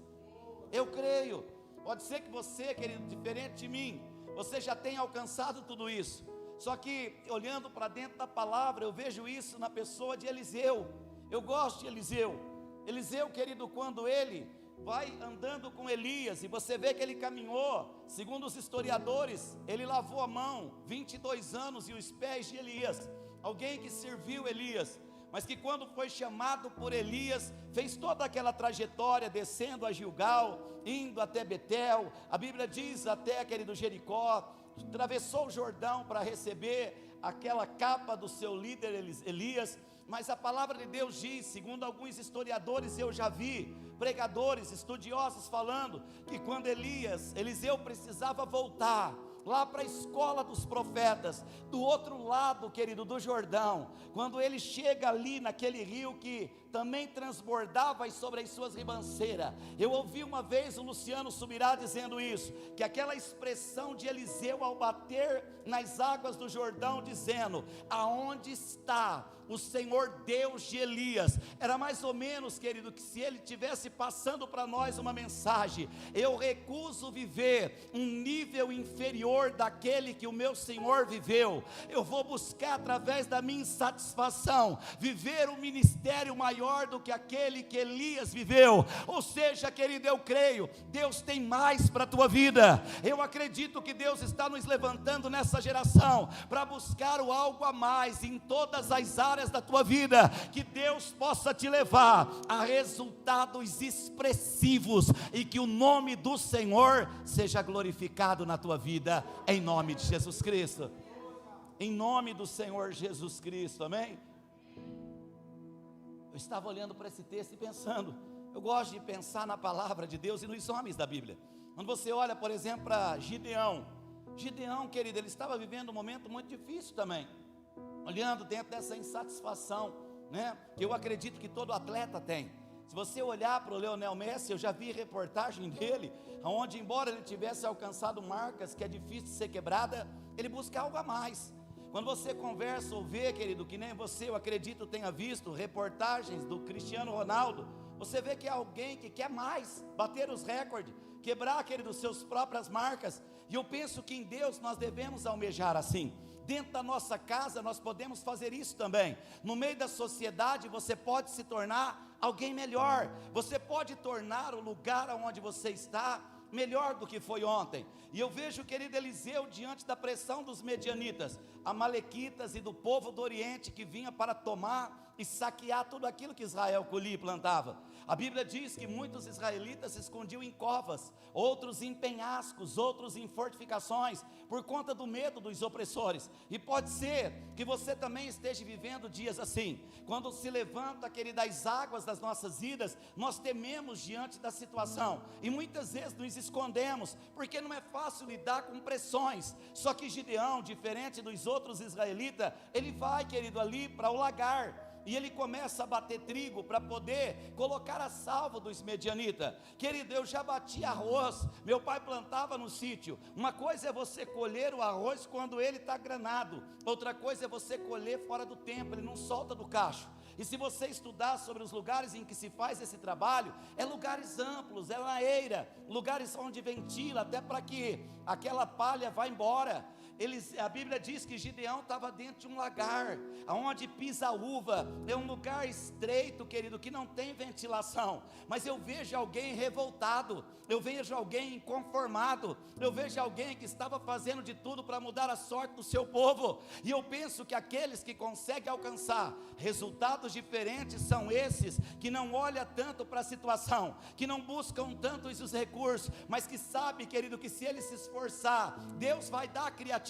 Eu creio. Pode ser que você, querido, diferente de mim, você já tenha alcançado tudo isso, só que olhando para dentro da palavra, eu vejo isso na pessoa de Eliseu. Eu gosto de Eliseu. Eliseu, querido, quando ele vai andando com Elias, e você vê que ele caminhou, segundo os historiadores, ele lavou a mão 22 anos e os pés de Elias, alguém que serviu Elias, mas que quando foi chamado por Elias, fez toda aquela trajetória, descendo a Gilgal, indo até Betel, a Bíblia diz até, querido, Jericó, atravessou o Jordão para receber aquela capa do seu líder Elias. Mas a palavra de Deus diz, segundo alguns historiadores, eu já vi pregadores, estudiosos falando, que quando Eliseu precisava voltar lá para a escola dos profetas, do outro lado, querido, do Jordão, quando ele chega ali naquele rio que também transbordava sobre as suas ribanceiras, eu ouvi uma vez o Luciano Subirá dizendo isso, que aquela expressão de Eliseu ao bater nas águas do Jordão, dizendo, aonde está o Senhor Deus de Elias, era mais ou menos, querido, que se ele estivesse passando para nós uma mensagem, eu recuso viver um nível inferior daquele que o meu Senhor viveu, eu vou buscar através da minha insatisfação, viver um ministério maior do que aquele que Elias viveu. Ou seja, querido, eu creio, Deus tem mais para a tua vida, eu acredito que Deus está nos levantando nessa geração, para buscar o algo a mais, em todas as áreas da tua vida, que Deus possa te levar a resultados expressivos, e que o nome do Senhor seja glorificado na tua vida, em nome de Jesus Cristo, em nome do Senhor Jesus Cristo, amém? Eu estava olhando para esse texto e pensando, eu gosto de pensar na palavra de Deus e nos homens da Bíblia. Quando você olha, por exemplo, para Gideão, querido, ele estava vivendo um momento muito difícil também, olhando dentro dessa insatisfação, né, que eu acredito que todo atleta tem. Se você olhar para o Lionel Messi, eu já vi reportagem dele, onde embora ele tivesse alcançado marcas que é difícil de ser quebrada, ele busca algo a mais. Quando você conversa ou vê, querido, que nem você, eu acredito, tenha visto reportagens do Cristiano Ronaldo, você vê que é alguém que quer mais, bater os recordes, quebrar, querido, suas próprias marcas, e eu penso que em Deus nós devemos almejar assim. Dentro da nossa casa nós podemos fazer isso também. No meio da sociedade você pode se tornar alguém melhor. Você pode tornar o lugar onde você está melhor do que foi ontem. E eu vejo o querido Eliseu diante da pressão dos medianitas, amalequitas e do povo do Oriente que vinha para tomar e saquear tudo aquilo que Israel colhia e plantava. A Bíblia diz que muitos israelitas se escondiam em covas, outros em penhascos, outros em fortificações, por conta do medo dos opressores. E pode ser que você também esteja vivendo dias assim, quando se levanta, querida, as águas das nossas vidas, nós tememos diante da situação, e muitas vezes nos escondemos, porque não é fácil lidar com pressões. Só que Gideão, diferente dos outros israelitas, ele vai, querido, ali para o lagar. e ele começa a bater trigo para poder colocar a salvo dos medianitas. Querido, eu já bati arroz, meu pai plantava no sítio. Uma coisa é você colher o arroz quando ele está granado, outra coisa é você colher fora do tempo, ele não solta do cacho. E se você estudar sobre os lugares em que se faz esse trabalho, é lugares amplos, é lareira, lugares onde ventila, até para que aquela palha vá embora. A Bíblia diz que Gideão estava dentro de um lagar, onde pisa a uva, é um lugar estreito, querido, que não tem ventilação. Mas eu vejo alguém revoltado, eu vejo alguém inconformado, eu vejo alguém que estava fazendo de tudo para mudar a sorte do seu povo. E eu penso que aqueles que conseguem alcançar resultados diferentes são esses que não olham tanto para a situação, que não buscam tanto os recursos, mas que sabe, querido, que se ele se esforçar, Deus vai dar criatividade.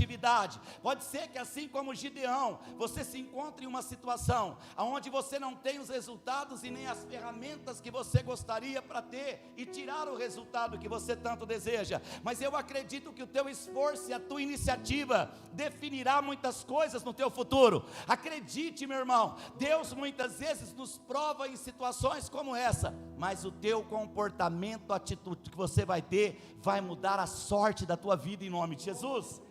Pode ser que assim como Gideão, você se encontre em uma situação onde você não tem os resultados e nem as ferramentas que você gostaria para ter e tirar o resultado que você tanto deseja, mas eu acredito que o teu esforço e a tua iniciativa definirá muitas coisas no teu futuro. Acredite, meu irmão, Deus muitas vezes nos prova em situações como essa, mas o teu comportamento, a atitude que você vai ter, vai mudar a sorte da tua vida em nome de Jesus.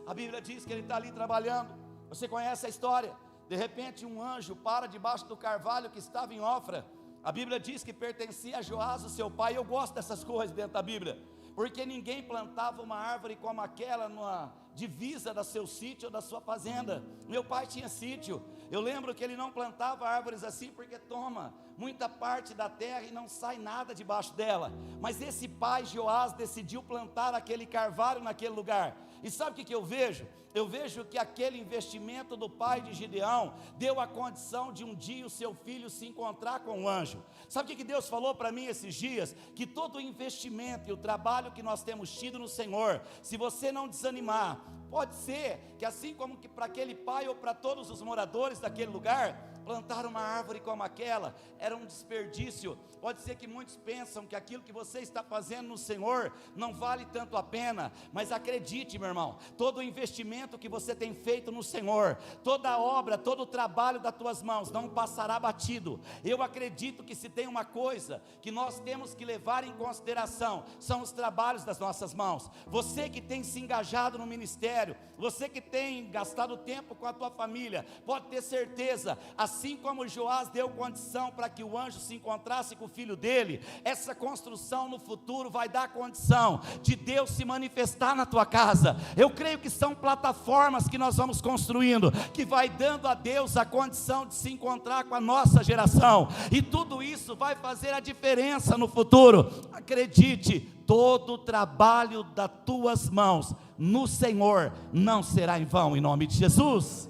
A Bíblia diz que ele está ali trabalhando, você conhece a história, de repente um anjo para debaixo do carvalho que estava em Ofra. A Bíblia diz que pertencia a Joás, o seu pai. Eu gosto dessas coisas dentro da Bíblia, porque ninguém plantava uma árvore como aquela numa divisa do seu sítio ou da sua fazenda. Meu pai tinha sítio, eu lembro que ele não plantava árvores assim, porque toma muita parte da terra e não sai nada debaixo dela. Mas esse pai, Joás, decidiu plantar aquele carvalho naquele lugar. E sabe o que eu vejo? Eu vejo que aquele investimento do pai de Gideão deu a condição de um dia o seu filho se encontrar com o anjo. Sabe o que Deus falou para mim esses dias? Que todo o investimento e o trabalho que nós temos tido no Senhor, se você não desanimar, pode ser que assim como que para aquele pai ou para todos os moradores daquele lugar, plantar uma árvore como aquela era um desperdício. Pode ser que muitos pensam que aquilo que você está fazendo no Senhor não vale tanto a pena, mas acredite, meu irmão, todo o investimento que você tem feito no Senhor, toda a obra, todo o trabalho das tuas mãos não passará batido. Eu acredito que se tem uma coisa que nós temos que levar em consideração, são os trabalhos das nossas mãos. Você que tem se engajado no ministério, você que tem gastado tempo com a tua família, pode ter certeza, assim como Joás deu condição para que o anjo se encontrasse com o filho dele, essa construção no futuro vai dar condição de Deus se manifestar na tua casa. Eu creio que são plataformas que nós vamos construindo, que vai dando a Deus a condição de se encontrar com a nossa geração, e tudo isso vai fazer a diferença no futuro. Acredite, todo o trabalho das tuas mãos no Senhor não será em vão, em nome de Jesus.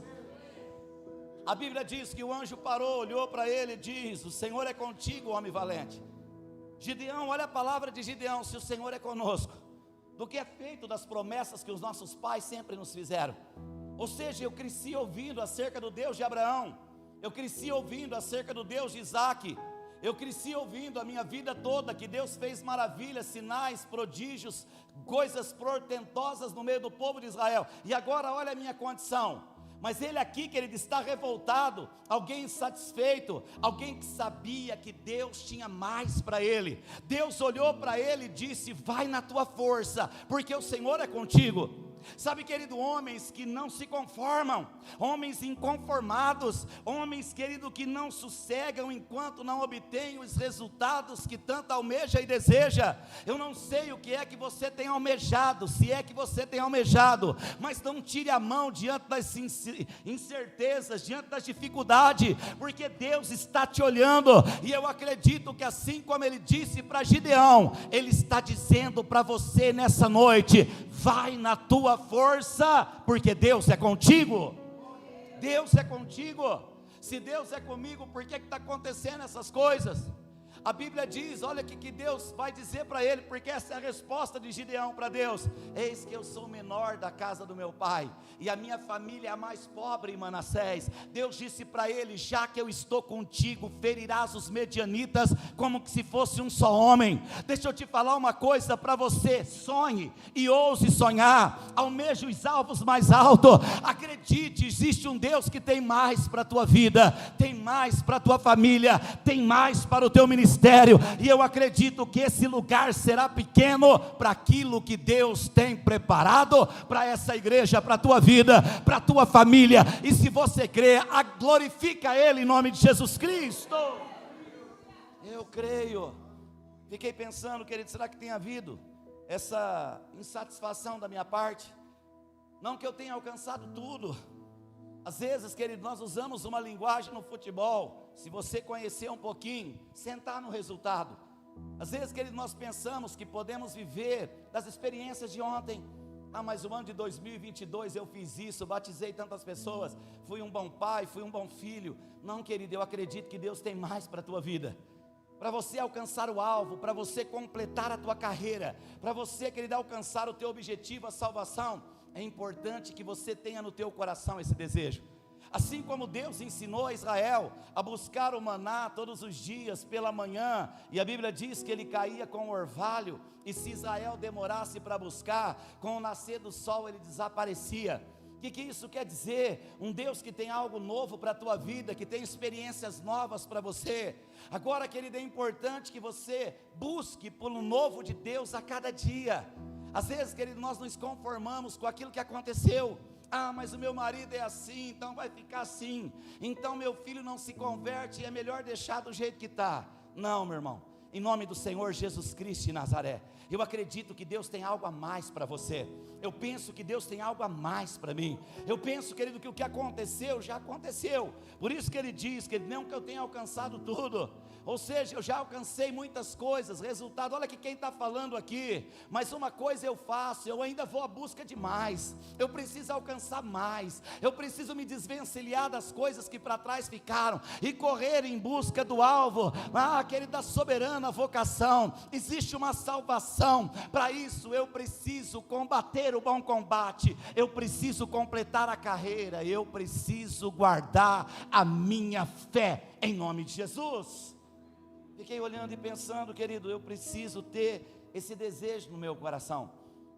A Bíblia diz que o anjo parou, olhou para ele e diz: o Senhor é contigo, homem valente. Gideão, olha a palavra de Gideão: se o Senhor é conosco, do que é feito das promessas que os nossos pais sempre nos fizeram. Ou seja, eu cresci ouvindo acerca do Deus de Abraão, eu cresci ouvindo acerca do Deus de Isaac, eu cresci ouvindo a minha vida toda que Deus fez maravilhas, sinais, prodígios, coisas portentosas no meio do povo de Israel. E agora olha a minha condição. Mas ele aqui, querido, está revoltado, alguém insatisfeito, alguém que sabia que Deus tinha mais para ele. Deus olhou para ele e disse: vai na tua força, porque o Senhor é contigo. Sabe, querido, homens que não se conformam, homens inconformados, homens, querido, que não sossegam enquanto não obtêm os resultados que tanto almeja e deseja. Eu não sei o que é que você tem almejado, se é que você tem almejado, mas não tire a mão diante das incertezas, diante das dificuldades, porque Deus está te olhando. E eu acredito que assim como ele disse para Gideão, ele está dizendo para você nessa noite: vai na tua força, porque Deus é contigo. Deus é contigo. Se Deus é comigo, por que está acontecendo essas coisas? A Bíblia diz, olha o que Deus vai dizer para ele, porque essa é a resposta de Gideão para Deus: eis que eu sou o menor da casa do meu pai, e a minha família é a mais pobre em Manassés. Deus disse para ele: já que eu estou contigo, ferirás os medianitas como que se fosse um só homem. Deixa eu te falar uma coisa para você: sonhe e ouse sonhar, almeje os alvos mais altos, acredite, existe um Deus que tem mais para a tua vida, tem mais para a tua família, tem mais para o teu ministério, e eu acredito que esse lugar será pequeno para aquilo que Deus tem preparado para essa igreja, para a tua vida, para a tua família. E se você crê, glorifica Ele em nome de Jesus Cristo. Eu creio. Fiquei pensando, querido, será que tem havido essa insatisfação da minha parte? Não que eu tenha alcançado tudo. Às vezes, querido, nós usamos uma linguagem no futebol, se você conhecer um pouquinho, sentar no resultado. Às vezes, querido, nós pensamos que podemos viver das experiências de ontem. Mas o ano de 2022 eu fiz isso, batizei tantas pessoas, fui um bom pai, fui um bom filho. Não, querido, eu acredito que Deus tem mais para a tua vida. Para você alcançar o alvo, para você completar a tua carreira, para você, querido, alcançar o teu objetivo, a salvação, é importante que você tenha no teu coração esse desejo. Assim como Deus ensinou a Israel a buscar o maná todos os dias pela manhã, e a Bíblia diz que ele caía com o orvalho, e se Israel demorasse para buscar, com o nascer do sol ele desaparecia. O que isso quer dizer? Um Deus que tem algo novo para a tua vida, que tem experiências novas para você. Agora, querido, é importante que você busque pelo novo de Deus a cada dia. Às vezes, querido, nós nos conformamos com aquilo que aconteceu. Mas o meu marido é assim, então vai ficar assim. Então meu filho não se converte, é melhor deixar do jeito que está. Não, meu irmão, em nome do Senhor Jesus Cristo de Nazaré, eu acredito que Deus tem algo a mais para você. Eu penso que Deus tem algo a mais para mim. Eu penso, querido, que o que aconteceu, já aconteceu. Por isso que Ele diz, que não que eu tenha alcançado tudo, ou seja, eu já alcancei muitas coisas, resultado, olha que quem está falando aqui, mas uma coisa eu faço, eu ainda vou à busca de mais, eu preciso alcançar mais, eu preciso me desvencilhar das coisas que para trás ficaram, e correr em busca do alvo, querido, da soberana vocação. Existe uma salvação, para isso eu preciso combater o bom combate, eu preciso completar a carreira, eu preciso guardar a minha fé, em nome de Jesus. Fiquei olhando e pensando, querido, eu preciso ter esse desejo no meu coração.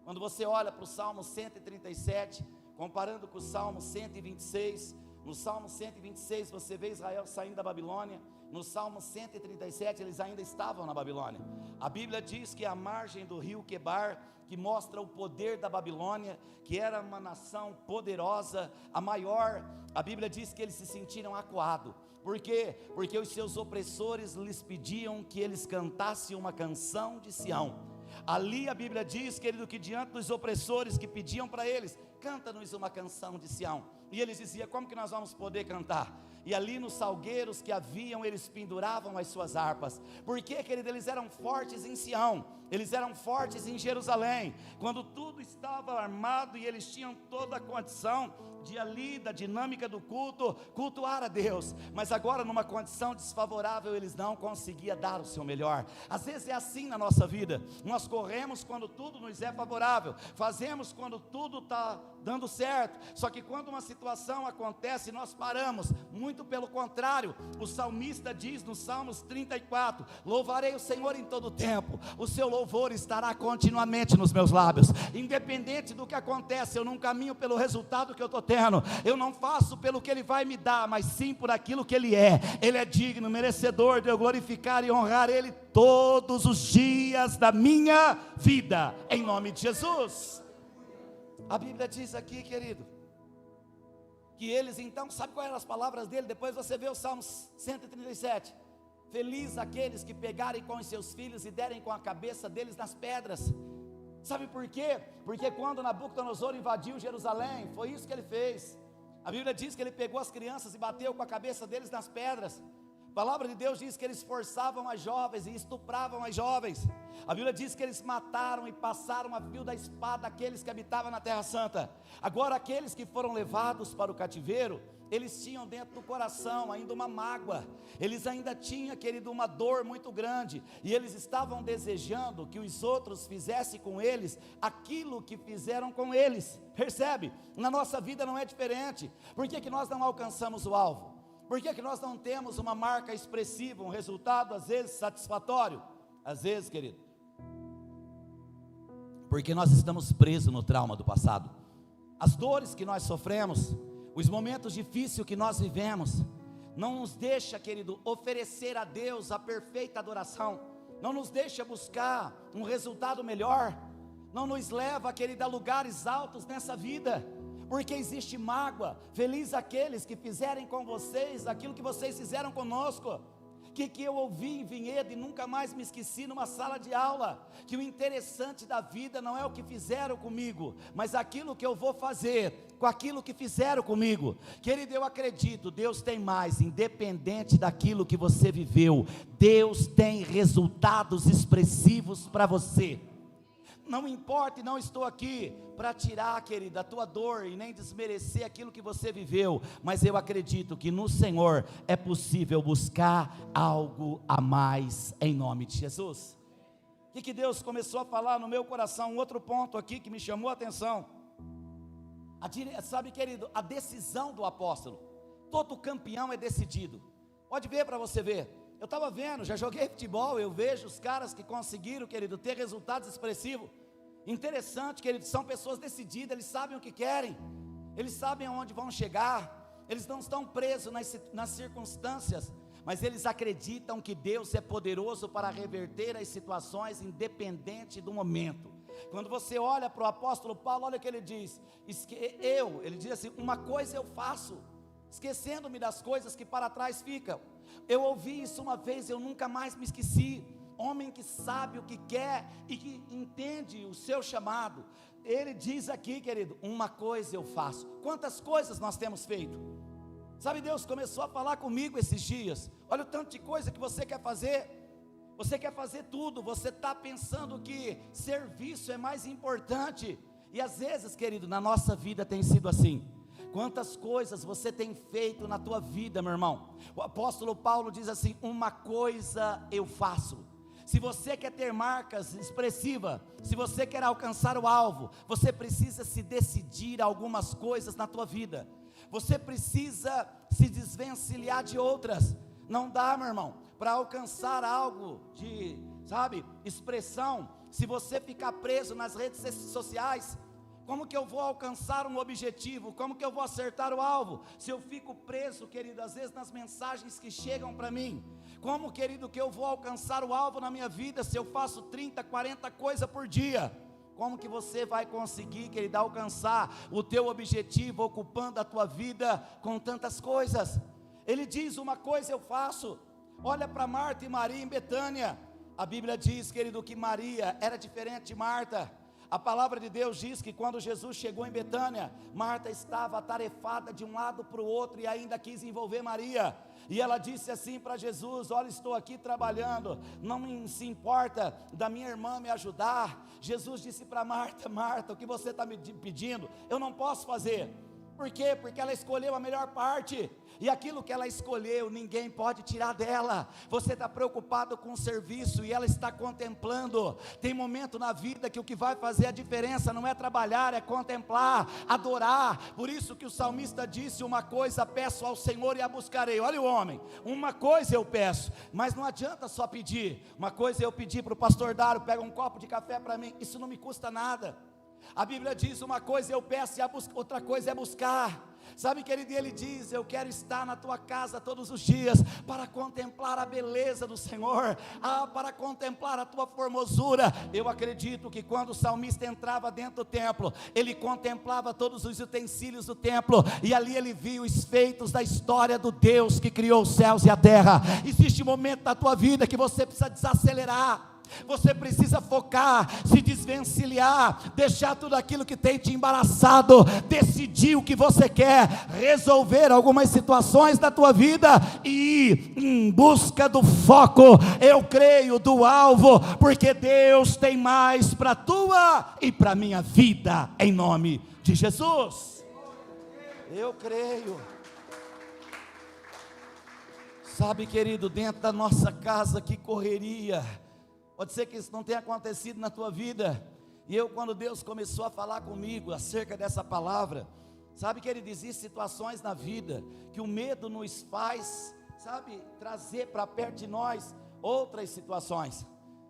Quando você olha para o Salmo 137, comparando com o Salmo 126, no Salmo 126 você vê Israel saindo da Babilônia, no Salmo 137 eles ainda estavam na Babilônia. A Bíblia diz que a margem do rio Quebar, que mostra o poder da Babilônia, que era uma nação poderosa, a maior, a Bíblia diz que eles se sentiram acuados. Por quê? Porque os seus opressores lhes pediam que eles cantassem uma canção de Sião. Ali a Bíblia diz, querido, que diante dos opressores que pediam para eles, canta-nos uma canção de Sião, e eles diziam, como que nós vamos poder cantar? E ali nos salgueiros que haviam, eles penduravam as suas harpas. Por quê, querido? Eles eram fortes em Sião, eles eram fortes em Jerusalém, quando tudo estava armado e eles tinham toda a condição de ali, da dinâmica do culto, cultuar a Deus, mas agora numa condição desfavorável, eles não conseguiam dar o seu melhor. Às vezes é assim na nossa vida, nós corremos quando tudo nos é favorável, fazemos quando tudo está dando certo, só que quando uma situação acontece, nós paramos. Muito pelo contrário, o salmista diz no Salmos 34, louvarei o Senhor em todo o tempo, o seu louvor estará continuamente nos meus lábios. Independente do que acontece, eu não caminho pelo resultado que eu estou tendo, eu não faço pelo que Ele vai me dar, mas sim por aquilo que Ele é. Ele é digno, merecedor de eu glorificar e honrar Ele todos os dias da minha vida, em nome de Jesus. A Bíblia diz aqui, querido, que eles então, sabe quais eram as palavras dele? Depois você vê o Salmo 137, feliz aqueles que pegarem com os seus filhos e derem com a cabeça deles nas pedras. Sabe por quê? Porque quando Nabucodonosor invadiu Jerusalém, foi isso que ele fez. A Bíblia diz que ele pegou as crianças e bateu com a cabeça deles nas pedras. A palavra de Deus diz que eles forçavam as jovens e estupravam as jovens. A Bíblia diz que eles mataram e passaram a fio da espada aqueles que habitavam na Terra Santa. Agora, aqueles que foram levados para o cativeiro, eles tinham dentro do coração ainda uma mágoa, eles ainda tinham, querido, uma dor muito grande, e eles estavam desejando que os outros fizessem com eles aquilo que fizeram com eles. Percebe? Na nossa vida não é diferente. Por que nós não alcançamos o alvo? Por que nós não temos uma marca expressiva, um resultado às vezes satisfatório? Às vezes, querido, porque nós estamos presos no trauma do passado. As dores que nós sofremos, os momentos difíceis que nós vivemos, não nos deixa, querido, oferecer a Deus a perfeita adoração, não nos deixa buscar um resultado melhor, não nos leva, querido, a lugares altos nessa vida, porque existe mágoa. Feliz aqueles que fizerem com vocês aquilo que vocês fizeram conosco. Que eu ouvi em Vinhedo e nunca mais me esqueci numa sala de aula, que o interessante da vida não é o que fizeram comigo, mas aquilo que eu vou fazer com aquilo que fizeram comigo. Querido, eu acredito, Deus tem mais, independente daquilo que você viveu, Deus tem resultados expressivos para você. Não importa, e não estou aqui para tirar, querida, a tua dor e nem desmerecer aquilo que você viveu, mas eu acredito que no Senhor é possível buscar algo a mais em nome de Jesus. O que Deus começou a falar no meu coração? Um outro ponto aqui que me chamou a atenção, sabe, querido, a decisão do apóstolo. Todo campeão é decidido. Pode ver para você ver. Eu estava vendo, já joguei futebol, eu vejo os caras que conseguiram, querido, ter resultados expressivos. Interessante, querido, são pessoas decididas, eles sabem o que querem, eles sabem aonde vão chegar, eles não estão presos nas circunstâncias, mas eles acreditam que Deus é poderoso para reverter as situações independente do momento. Quando você olha para o apóstolo Paulo, olha o que ele diz, ele diz assim, uma coisa eu faço, esquecendo-me das coisas que para trás ficam. Eu ouvi isso uma vez, eu nunca mais me esqueci. Homem que sabe o que quer e que entende o seu chamado. Ele diz aqui, querido, uma coisa eu faço. Quantas coisas nós temos feito? Sabe, Deus começou a falar comigo esses dias. Olha o tanto de coisa que você quer fazer. Você quer fazer tudo. Você está pensando que serviço é mais importante. E às vezes, querido, na nossa vida tem sido assim. Quantas coisas você tem feito na tua vida, meu irmão? O apóstolo Paulo diz assim, uma coisa eu faço. Se você quer ter marcas expressivas, se você quer alcançar o alvo, você precisa se decidir a algumas coisas na tua vida. Você precisa se desvencilhar de outras. Não dá, meu irmão, para alcançar algo de, sabe, expressão, se você ficar preso nas redes sociais. Como que eu vou alcançar um objetivo? Como que eu vou acertar o alvo? Se eu fico preso, querido, às vezes nas mensagens que chegam para mim. Como, querido, que eu vou alcançar o alvo na minha vida se eu faço 30, 40 coisas por dia? Como que você vai conseguir, querido, alcançar o teu objetivo ocupando a tua vida com tantas coisas? Ele diz, uma coisa eu faço. Olha para Marta e Maria em Betânia. A Bíblia diz, querido, que Maria era diferente de Marta. A palavra de Deus diz que quando Jesus chegou em Betânia, Marta estava atarefada de um lado para o outro e ainda quis envolver Maria. E ela disse assim para Jesus, olha, estou aqui trabalhando, não se importa da minha irmã me ajudar. Jesus disse para Marta, Marta, o que você está me pedindo, eu não posso fazer. Por quê? Porque ela escolheu a melhor parte, e aquilo que ela escolheu, ninguém pode tirar dela. Você está preocupado com o serviço, e ela está contemplando. Tem momento na vida que o que vai fazer a diferença não é trabalhar, é contemplar, adorar. Por isso que o salmista disse, uma coisa peço ao Senhor e a buscarei. Olha o homem, uma coisa eu peço, mas não adianta só pedir. Uma coisa eu pedi para o pastor Dário, pega um copo de café para mim, isso não me custa nada. A Bíblia diz, uma coisa eu peço e outra coisa é buscar. Sabe, querido, ele diz, eu quero estar na tua casa todos os dias, para contemplar a beleza do Senhor, para contemplar a tua formosura. Eu acredito que quando o salmista entrava dentro do templo, ele contemplava todos os utensílios do templo, e ali ele via os feitos da história do Deus que criou os céus e a terra. Existe um momento da tua vida que você precisa desacelerar. Você precisa focar, se desvencilhar, deixar tudo aquilo que tem te embaraçado, decidir o que você quer, resolver algumas situações da tua vida e ir em busca do foco, eu creio, do alvo, porque Deus tem mais para a tua e para a minha vida, em nome de Jesus. Eu creio. Sabe, querido, dentro da nossa casa, que correria. Pode ser que isso não tenha acontecido na tua vida. E eu, quando Deus começou a falar comigo acerca dessa palavra, sabe, querido, existem situações na vida que o medo nos faz, sabe, trazer para perto de nós outras situações,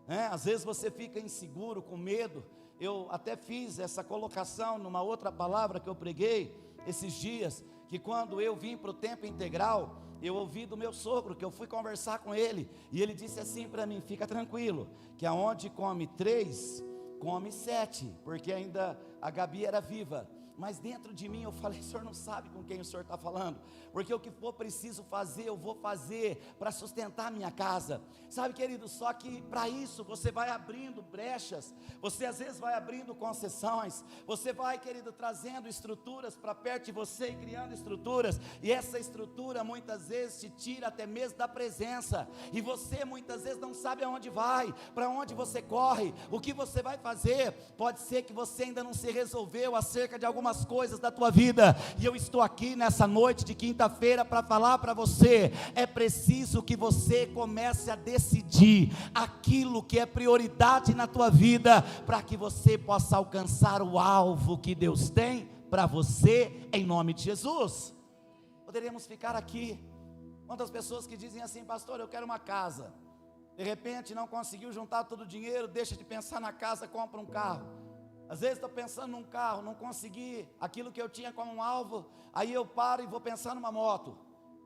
né? Às vezes você fica inseguro, com medo. Eu até fiz essa colocação numa outra palavra que eu preguei esses dias, que quando eu vim para o tempo integral, eu ouvi do meu sogro, que eu fui conversar com ele, e ele disse assim para mim: fica tranquilo, que aonde come 3, come 7, porque ainda a Gabi era viva. Mas dentro de mim eu falei: o senhor não sabe com quem o senhor está falando, porque o que for preciso fazer, eu vou fazer para sustentar a minha casa. Sabe, querido, só que para isso você vai abrindo brechas, você às vezes vai abrindo concessões, você vai, querido, trazendo estruturas para perto de você e criando estruturas, e essa estrutura muitas vezes te tira até mesmo da presença, e você muitas vezes não sabe aonde vai, para onde você corre, o que você vai fazer. Pode ser que você ainda não se resolveu acerca de algumas coisas da tua vida, e eu estou aqui nessa noite de quinta-feira para falar para você: é preciso que você comece a decidir aquilo que é prioridade na tua vida, para que você possa alcançar o alvo que Deus tem para você, em nome de Jesus. Poderíamos ficar aqui, quantas pessoas que dizem assim: pastor, eu quero uma casa, de repente não conseguiu juntar todo o dinheiro, deixa de pensar na casa, compra um carro. Às vezes estou pensando num carro, não consegui aquilo que eu tinha como um alvo, aí eu paro e vou pensar numa moto.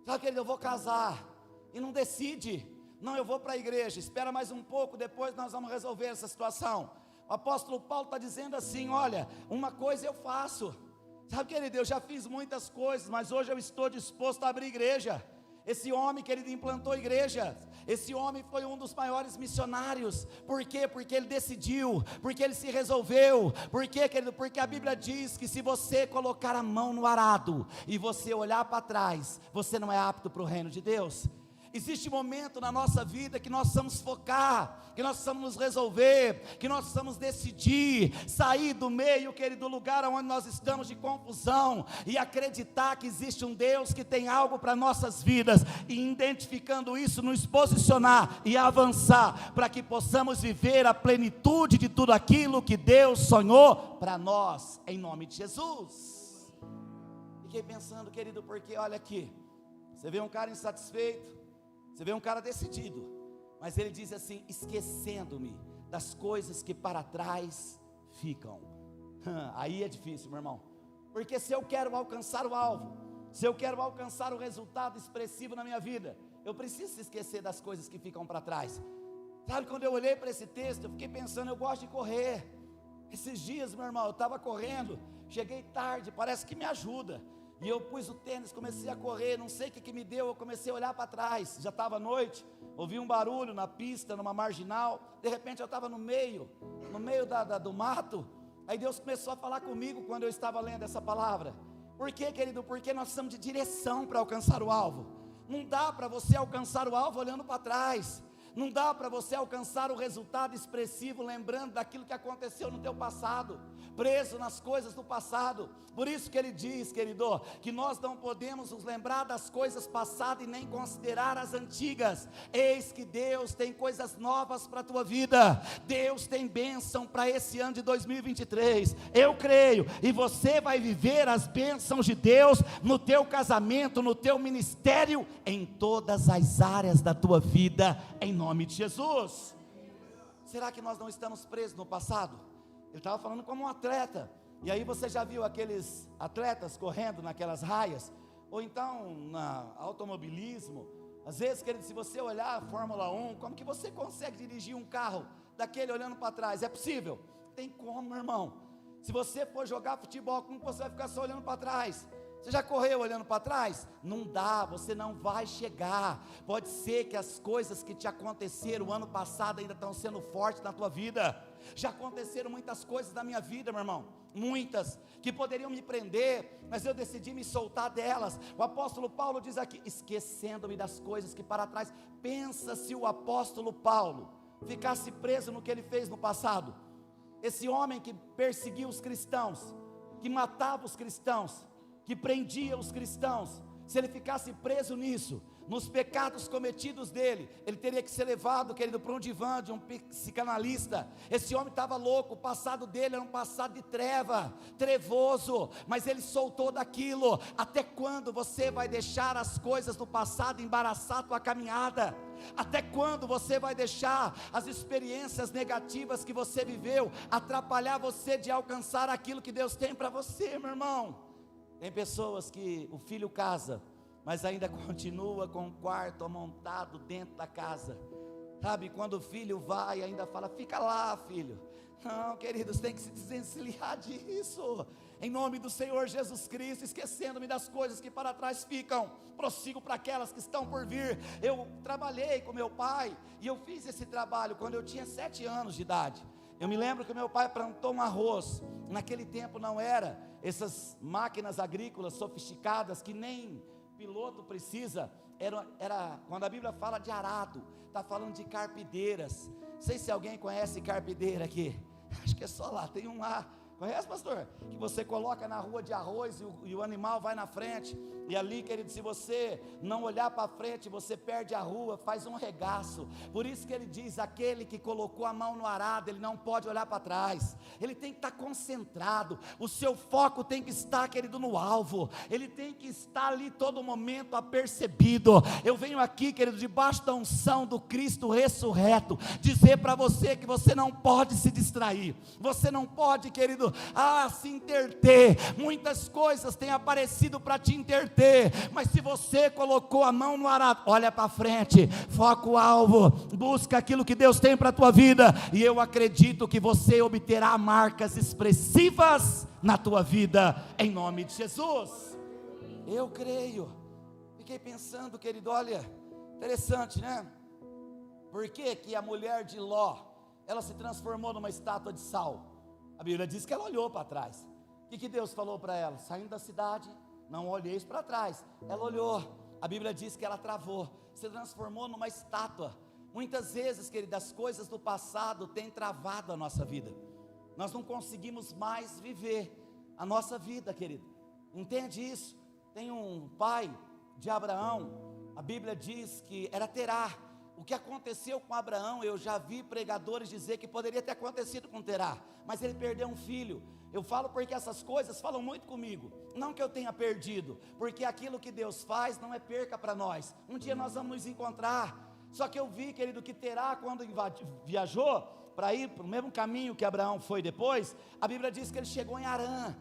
Sabe, querido, eu vou casar, e não decide: não, eu vou para a igreja, espera mais um pouco, depois nós vamos resolver essa situação. O apóstolo Paulo está dizendo assim: olha, uma coisa eu faço. Sabe, querido, eu já fiz muitas coisas, mas hoje eu estou disposto a abrir igreja. Esse homem, querido, implantou igreja. Esse homem foi um dos maiores missionários. Por quê? Porque ele decidiu, porque ele se resolveu. Por quê, querido? Porque a Bíblia diz que se você colocar a mão no arado e você olhar para trás, você não é apto para o reino de Deus. Existe momento na nossa vida que nós precisamos focar, que nós precisamos nos resolver, que nós precisamos decidir, sair do meio, querido, do lugar onde nós estamos de confusão, e acreditar que existe um Deus que tem algo para nossas vidas, e identificando isso, nos posicionar e avançar, para que possamos viver a plenitude de tudo aquilo que Deus sonhou para nós, em nome de Jesus. Fiquei pensando, querido, porque olha aqui, você vê um cara insatisfeito, você vê um cara decidido, mas ele diz assim: esquecendo-me das coisas que para trás ficam. Aí é difícil, meu irmão, porque se eu quero alcançar o alvo, se eu quero alcançar o resultado expressivo na minha vida, eu preciso se esquecer das coisas que ficam para trás. Sabe, quando eu olhei para esse texto, eu fiquei pensando: eu gosto de correr. Esses dias, meu irmão, eu estava correndo, cheguei tarde, parece que me ajuda. E eu pus o tênis, comecei a correr, não sei o que me deu, eu comecei a olhar para trás, já estava noite, ouvi um barulho na pista, numa marginal, de repente eu estava no meio do mato, aí Deus começou a falar comigo quando eu estava lendo essa palavra. Por quê, querido? Porque nós precisamos de direção para alcançar o alvo. Não dá para você alcançar o alvo olhando para trás. Não dá para você alcançar o resultado expressivo lembrando daquilo que aconteceu no teu passado, preso nas coisas do passado. Por isso que ele diz, querido, que nós não podemos nos lembrar das coisas passadas e nem considerar as antigas. Eis que Deus tem coisas novas para a tua vida. Deus tem bênção para esse ano de 2023. Eu creio, e você vai viver as bênçãos de Deus no teu casamento, no teu ministério, em todas as áreas da tua vida, em nome de Jesus. Será que nós não estamos presos no passado? Ele estava falando como um atleta, e aí você já viu aqueles atletas correndo naquelas raias, ou então no automobilismo. Às vezes, querido, se você olhar a Fórmula 1, como que você consegue dirigir um carro daquele olhando para trás? É possível? Tem como, meu irmão. Se você for jogar futebol, como você vai ficar só olhando para trás? Você já correu olhando para trás? Não dá, você não vai chegar. Pode ser que as coisas que te aconteceram o ano passado ainda estão sendo fortes na tua vida. Já aconteceram muitas coisas na minha vida, meu irmão, muitas, que poderiam me prender, mas eu decidi me soltar delas. O apóstolo Paulo diz aqui, esquecendo-me das coisas que para trás. Pensa se o apóstolo Paulo ficasse preso no que ele fez no passado. Esse homem que perseguia os cristãos, que matava os cristãos, que prendia os cristãos, se ele ficasse preso nisso, nos pecados cometidos dele, ele teria que ser levado, querido, para um divã de um psicanalista. Esse homem estava louco, o passado dele era um passado de treva, trevoso, mas ele soltou daquilo. Até quando você vai deixar as coisas do passado embaraçar a tua caminhada? Até quando você vai deixar as experiências negativas que você viveu atrapalhar você de alcançar aquilo que Deus tem para você, meu irmão? Tem pessoas que o filho casa, mas ainda continua com o quarto montado dentro da casa, sabe? Quando o filho vai, ainda fala, fica lá, filho. Não, queridos, tem que se desvencilhar disso, em nome do Senhor Jesus Cristo, esquecendo-me das coisas que para trás ficam, prossigo para aquelas que estão por vir. Eu trabalhei com meu pai, e eu fiz esse trabalho quando eu tinha 7 anos de idade. Eu me lembro que meu pai plantou um arroz, naquele tempo não era essas máquinas agrícolas sofisticadas, que nem piloto precisa, era quando a Bíblia fala de arado, está falando de carpideiras. Não sei se alguém conhece carpideira aqui, acho que é só lá, tem um lá, conhece, pastor? Que você coloca na rua de arroz e o animal vai na frente, e ali, querido, se você não olhar para frente, você perde a rua, faz um regaço. Por isso que ele diz, aquele que colocou a mão no arado, ele não pode olhar para trás, ele tem que estar concentrado, o seu foco tem que estar, querido, no alvo, ele tem que estar ali todo momento apercebido. Eu venho aqui, querido, debaixo da unção do Cristo ressurreto, dizer para você que você não pode se distrair, você não pode, querido, se interter. Muitas coisas têm aparecido para te interter, mas se você colocou a mão no arado, olha para frente, foca o alvo, busca aquilo que Deus tem para a tua vida, e eu acredito que você obterá marcas expressivas na tua vida, em nome de Jesus. Eu creio. Fiquei pensando, querido, olha, interessante, né? Por que que a mulher de Ló, ela se transformou numa estátua de sal? A Bíblia diz que ela olhou para trás. O que Deus falou para ela? Saindo da cidade, não olheis para trás. Ela olhou, a Bíblia diz que ela travou, se transformou numa estátua. Muitas vezes, querido, as coisas do passado têm travado a nossa vida. Nós não conseguimos mais viver a nossa vida, querido. Entende isso? Tem um pai de Abraão, a Bíblia diz que era Terá. O que aconteceu com Abraão, eu já vi pregadores dizer que poderia ter acontecido com Terá, mas ele perdeu um filho. Eu falo porque essas coisas falam muito comigo, não que eu tenha perdido, porque aquilo que Deus faz não é perca para nós. Um dia nós vamos nos encontrar. Só que eu vi, querido, que Terá, quando viajou para ir para o mesmo caminho que Abraão foi depois, a Bíblia diz que ele chegou em Harã.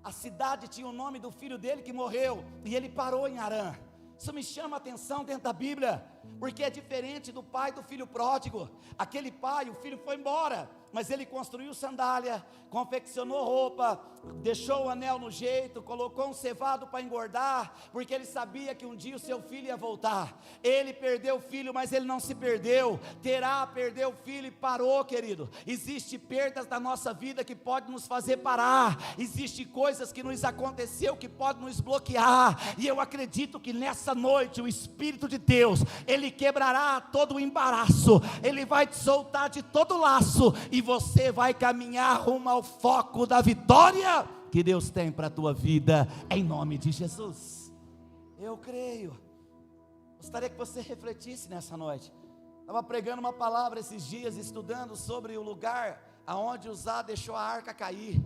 A cidade tinha o nome do filho dele que morreu, e ele parou em Harã. Isso me chama a atenção dentro da Bíblia, porque é diferente do pai do filho pródigo. Aquele pai, o filho foi embora, mas ele construiu sandália, confeccionou roupa, deixou o anel no jeito, colocou um cevado para engordar, porque ele sabia que um dia o seu filho ia voltar. Ele perdeu o filho, mas ele não se perdeu. Terá perdeu o filho e parou, querido. Existem perdas da nossa vida que podem nos fazer parar, existem coisas que nos aconteceu que podem nos bloquear, e eu acredito que nessa noite o Espírito de Deus, Ele quebrará todo o embaraço, Ele vai te soltar de todo laço, e você vai caminhar rumo ao foco da vitória que Deus tem para a tua vida, em nome de Jesus. Eu creio. Gostaria que você refletisse nessa noite. Estava pregando uma palavra esses dias, estudando sobre o lugar aonde Uzá deixou a arca cair.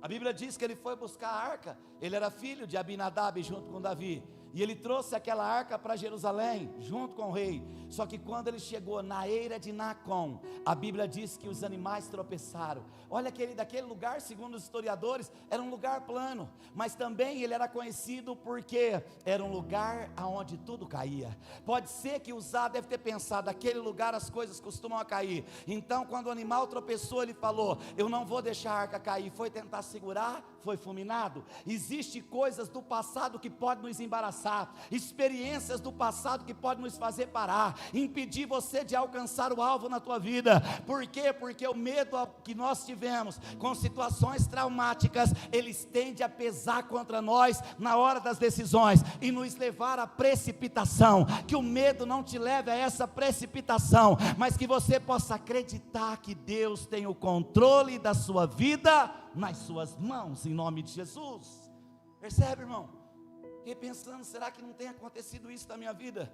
A Bíblia diz que ele foi buscar a arca. Ele era filho de Abinadab junto com Davi, e ele trouxe aquela arca para Jerusalém, junto com o rei. Só que quando ele chegou na eira de Nacon, a Bíblia diz que os animais tropeçaram. Olha, daquele lugar, segundo os historiadores, era um lugar plano, mas também ele era conhecido porque era um lugar onde tudo caía. Pode ser que Uzá deve ter pensado, aquele lugar as coisas costumam cair. Então quando o animal tropeçou, ele falou, eu não vou deixar a arca cair. Foi tentar segurar, foi fulminado. Existem coisas do passado que podem nos embaraçar, experiências do passado que podem nos fazer parar, impedir você de alcançar o alvo na tua vida. Por quê? Porque o medo que nós tivemos com situações traumáticas, eles tendem a pesar contra nós na hora das decisões e nos levar à precipitação. Que o medo não te leve a essa precipitação, mas que você possa acreditar que Deus tem o controle da sua vida nas suas mãos, em nome de Jesus. Percebe, irmão? Fiquei pensando, será que não tem acontecido isso na minha vida?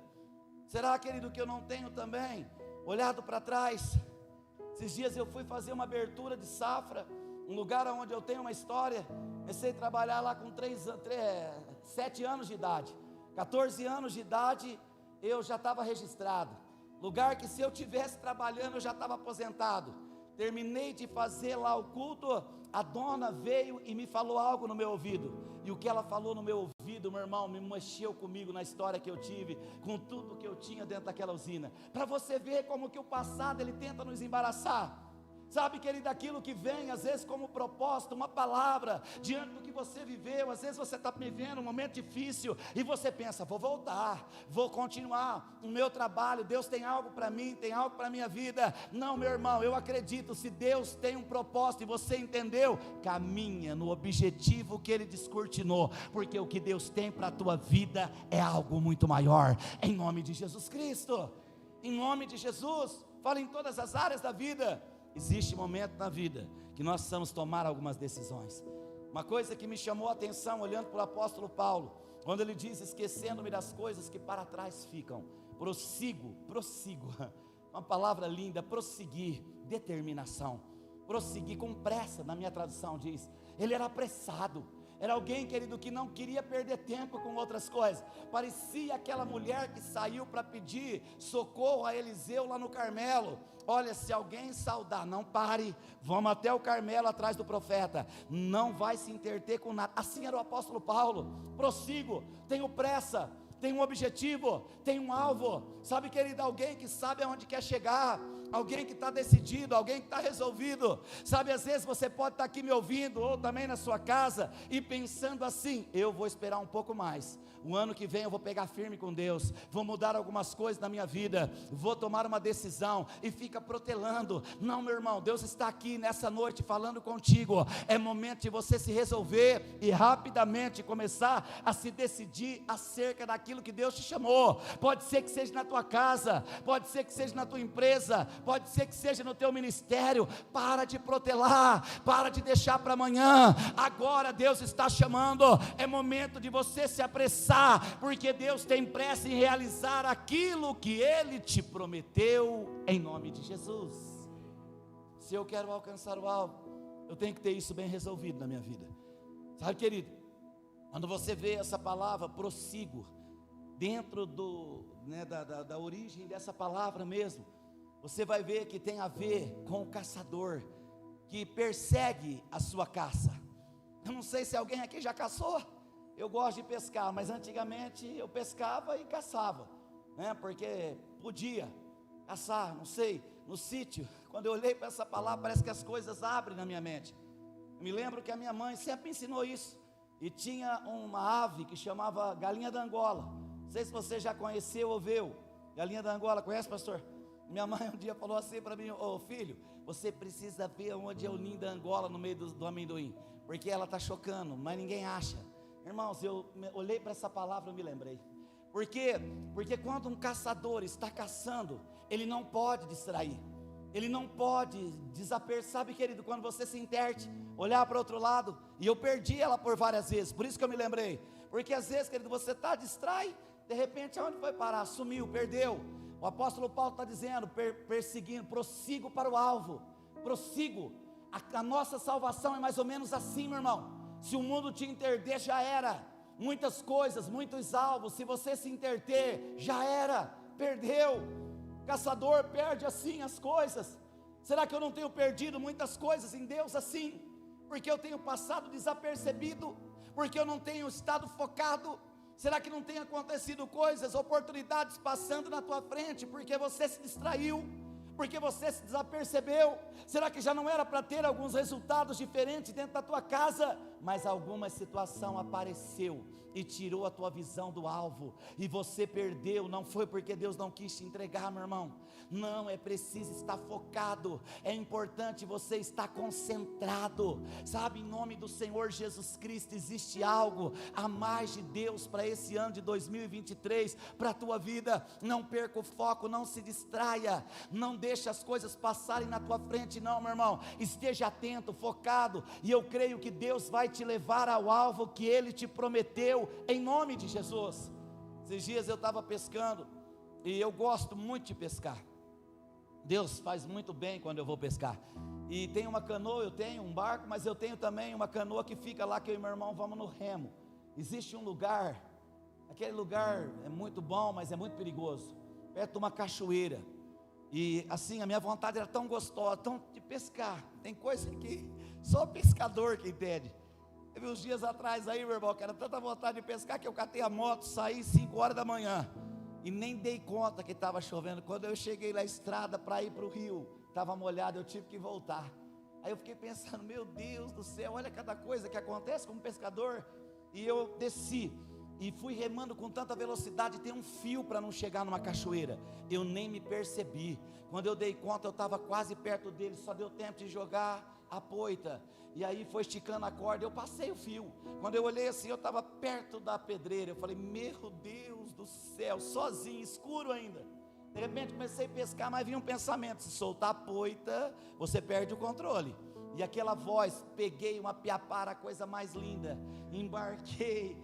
Será, querido, que eu não tenho também olhado para trás? Esses dias eu fui fazer uma abertura de safra, um lugar onde eu tenho uma história. Comecei a trabalhar lá com 7 anos de idade. 14 anos de idade eu já estava registrado. Lugar que se eu tivesse trabalhando eu já estava aposentado. Terminei de fazer lá o culto, a dona veio e me falou algo no meu ouvido. E o que ela falou no meu ouvido, meu irmão, me mexeu comigo na história que eu tive, com tudo que eu tinha dentro daquela usina. Para você ver como que o passado ele tenta nos embaraçar. Sabe, querido, aquilo que vem, às vezes como propósito, uma palavra, diante do que você viveu, às vezes você está vivendo um momento difícil, e você pensa, vou voltar, vou continuar o meu trabalho, Deus tem algo para mim, tem algo para a minha vida. Não, meu irmão, eu acredito, se Deus tem um propósito, e você entendeu, caminha no objetivo que Ele descortinou, porque o que Deus tem para a tua vida, é algo muito maior, em nome de Jesus Cristo, em nome de Jesus. Fala em todas as áreas da vida. Existe momento na vida que nós precisamos tomar algumas decisões. Uma coisa que me chamou a atenção, olhando para o apóstolo Paulo, quando ele diz, esquecendo-me das coisas que para trás ficam, prossigo, uma palavra linda, prosseguir, determinação, prosseguir com pressa, na minha tradução diz, ele era apressado, era alguém, querido, que não queria perder tempo com outras coisas. Parecia aquela mulher que saiu para pedir socorro a Eliseu lá no Carmelo. Olha, se alguém saudar, não pare, vamos até o Carmelo atrás do profeta, não vai se interter com nada. Assim era o apóstolo Paulo, prossigo, tenho pressa, tenho um objetivo, tenho um alvo. Sabe, querido, alguém que sabe aonde quer chegar, alguém que está decidido, alguém que está resolvido. Sabe, às vezes você pode estar aqui me ouvindo, ou também na sua casa, e pensando assim, eu vou esperar um pouco mais, o ano que vem eu vou pegar firme com Deus, vou mudar algumas coisas na minha vida, vou tomar uma decisão, e fica protelando. Não, meu irmão, Deus está aqui nessa noite falando contigo, é momento de você se resolver, e rapidamente começar a se decidir acerca daquilo que Deus te chamou. Pode ser que seja na tua casa, pode ser que seja na tua empresa, pode ser que seja no teu ministério. Para de protelar, para de deixar para amanhã. Agora Deus está chamando, é momento de você se apressar, porque Deus tem pressa em realizar aquilo que Ele te prometeu, em nome de Jesus. Se eu quero alcançar o alvo, eu tenho que ter isso bem resolvido na minha vida. Sabe, querido, quando você vê essa palavra, prossigo, dentro da origem dessa palavra mesmo, você vai ver que tem a ver com o caçador, que persegue a sua caça. Eu não sei se alguém aqui já caçou. Eu gosto de pescar, mas antigamente eu pescava e caçava, né? Porque podia caçar, não sei, no sítio. Quando eu olhei para essa palavra, parece que as coisas abrem na minha mente. Eu me lembro que a minha mãe sempre me ensinou isso. E tinha uma ave que chamava galinha da Angola. Não sei se você já conheceu ou viu. Galinha da Angola, conhece, pastor? Minha mãe um dia falou assim para mim, ô filho, você precisa ver onde é o ninho da Angola no meio do amendoim, porque ela está chocando, mas ninguém acha. Irmãos, eu olhei para essa palavra e me lembrei. Por quê? Porque quando um caçador está caçando, ele não pode distrair, ele não pode desaperceber. Sabe, querido, quando você se interte, olhar para o outro lado, e eu perdi ela por várias vezes, por isso que eu me lembrei. Porque às vezes, querido, você está distrai, de repente aonde foi parar? Sumiu, perdeu. O apóstolo Paulo está dizendo, perseguindo, prossigo para o alvo, prossigo. A nossa salvação é mais ou menos assim, meu irmão. Se o mundo te interter, já era. Muitas coisas, muitos alvos, se você se interter, já era, perdeu. Caçador perde assim as coisas. Será que eu não tenho perdido muitas coisas em Deus assim? Porque eu tenho passado desapercebido, porque eu não tenho estado focado. Será que não tem acontecido coisas, oportunidades passando na tua frente, porque você se distraiu, porque você se desapercebeu? Será que já não era para ter alguns resultados diferentes dentro da tua casa? mas alguma situação apareceu e tirou a tua visão do alvo, e você perdeu. Não foi porque Deus não quis te entregar, meu irmão. Não, é preciso estar focado, é importante você estar concentrado, sabe, em nome do Senhor Jesus Cristo. Existe algo a mais de Deus para esse ano de 2023, para a tua vida. Não perca o foco, não se distraia, não deixe as coisas passarem na tua frente, não, meu irmão. Esteja atento, focado, e eu creio que Deus vai te levar ao alvo que Ele te prometeu, em nome de Jesus. Esses dias eu estava pescando, e eu gosto muito de pescar. Deus faz muito bem quando eu vou pescar. E tem uma canoa, eu tenho um barco, mas eu tenho também uma canoa que fica lá, que eu e meu irmão vamos no remo. Existe um lugar, aquele lugar é muito bom, mas é muito perigoso, perto de uma cachoeira. E assim, a minha vontade era tão gostosa, tão de pescar. Tem coisa que só pescador que entende. Teve uns dias atrás aí, meu irmão, que era tanta vontade de pescar, que eu catei a moto, saí 5 horas da manhã, e nem dei conta que estava chovendo. Quando eu cheguei na estrada para ir para o rio, estava molhado, eu tive que voltar. Aí eu fiquei pensando, meu Deus do céu, olha cada coisa que acontece como pescador. E eu desci, e fui remando com tanta velocidade, tem um fio para não chegar numa cachoeira. Eu nem me percebi. Quando eu dei conta, eu estava quase perto dele, só deu tempo de jogar a poita. E aí foi esticando a corda, eu passei o fio. Quando eu olhei assim, eu estava perto da pedreira. Eu falei, meu Deus do céu, sozinho, escuro ainda. De repente comecei a pescar, mas vinha um pensamento: se soltar a poita, você perde o controle. E aquela voz, peguei uma piapara, a coisa mais linda, embarquei,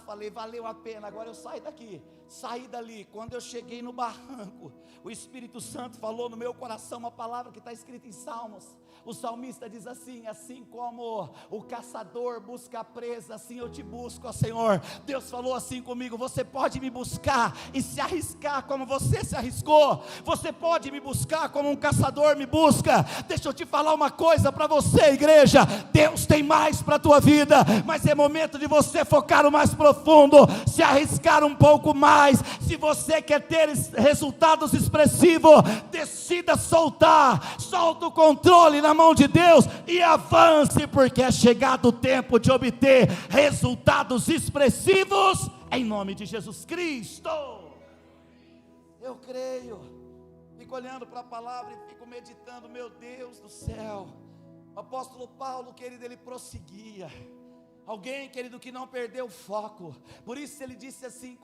falei, valeu a pena, agora eu saio daqui. Saí dali. Quando eu cheguei no barranco, o Espírito Santo falou no meu coração uma palavra que está escrita em Salmos. O salmista diz assim: assim como o caçador busca a presa, assim eu te busco, ó Senhor. Deus falou assim comigo: você pode me buscar e se arriscar como você se arriscou. Você pode me buscar como um caçador me busca. Deixa eu te falar uma coisa para você, igreja: Deus tem mais para a tua vida, mas é momento de você focar no mais profundo, se arriscar um pouco mais. Se você quer ter resultados expressivos, decida soltar, solta o controle na mão de Deus e avance, porque é chegado o tempo de obter resultados expressivos em nome de Jesus Cristo. Eu creio. Fico olhando para a palavra e fico meditando, meu Deus do céu. O apóstolo Paulo, querido, ele prosseguia. Alguém, querido, que não perdeu o foco. Por isso ele disse assim: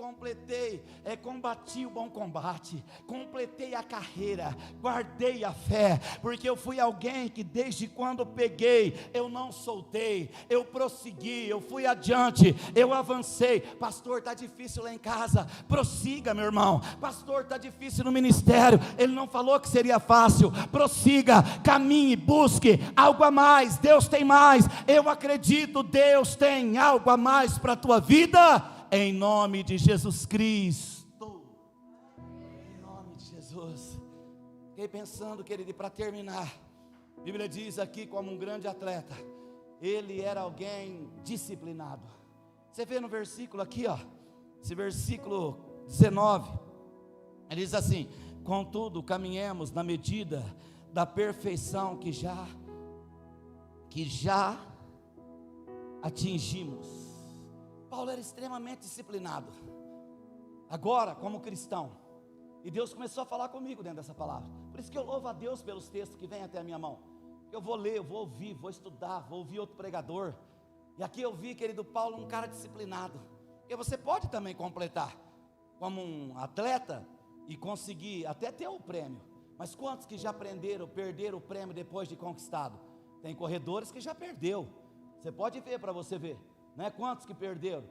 combati o bom combate, completei a carreira, guardei a fé. Porque eu fui alguém que desde quando peguei, eu não soltei, eu prossegui, eu fui adiante, eu avancei. Pastor, está difícil lá em casa, prossiga, meu irmão. Pastor, está difícil no ministério, ele não falou que seria fácil. Prossiga, caminhe, busque algo a mais. Deus tem mais, eu acredito. Deus tem algo a mais para a tua vida, em nome de Jesus Cristo. Em nome de Jesus. Fiquei pensando, querido, para terminar, a Bíblia diz aqui, como um grande atleta, ele era alguém disciplinado. Você vê no versículo aqui, ó, esse versículo 19, ele diz assim: contudo, caminhemos na medida da perfeição que já atingimos. Paulo era extremamente disciplinado, agora como cristão, e Deus começou a falar comigo dentro dessa palavra. Por isso que eu louvo a Deus pelos textos que vêm até a minha mão. Eu vou ler, eu vou ouvir, vou estudar, vou ouvir outro pregador. E aqui eu vi, querido Paulo, um cara disciplinado. E você pode também completar como um atleta e conseguir até ter o prêmio. Mas quantos que já perderam o prêmio depois de conquistado? Tem corredores que já perdeu. Você pode ver para você ver, né? Quantos que perderam?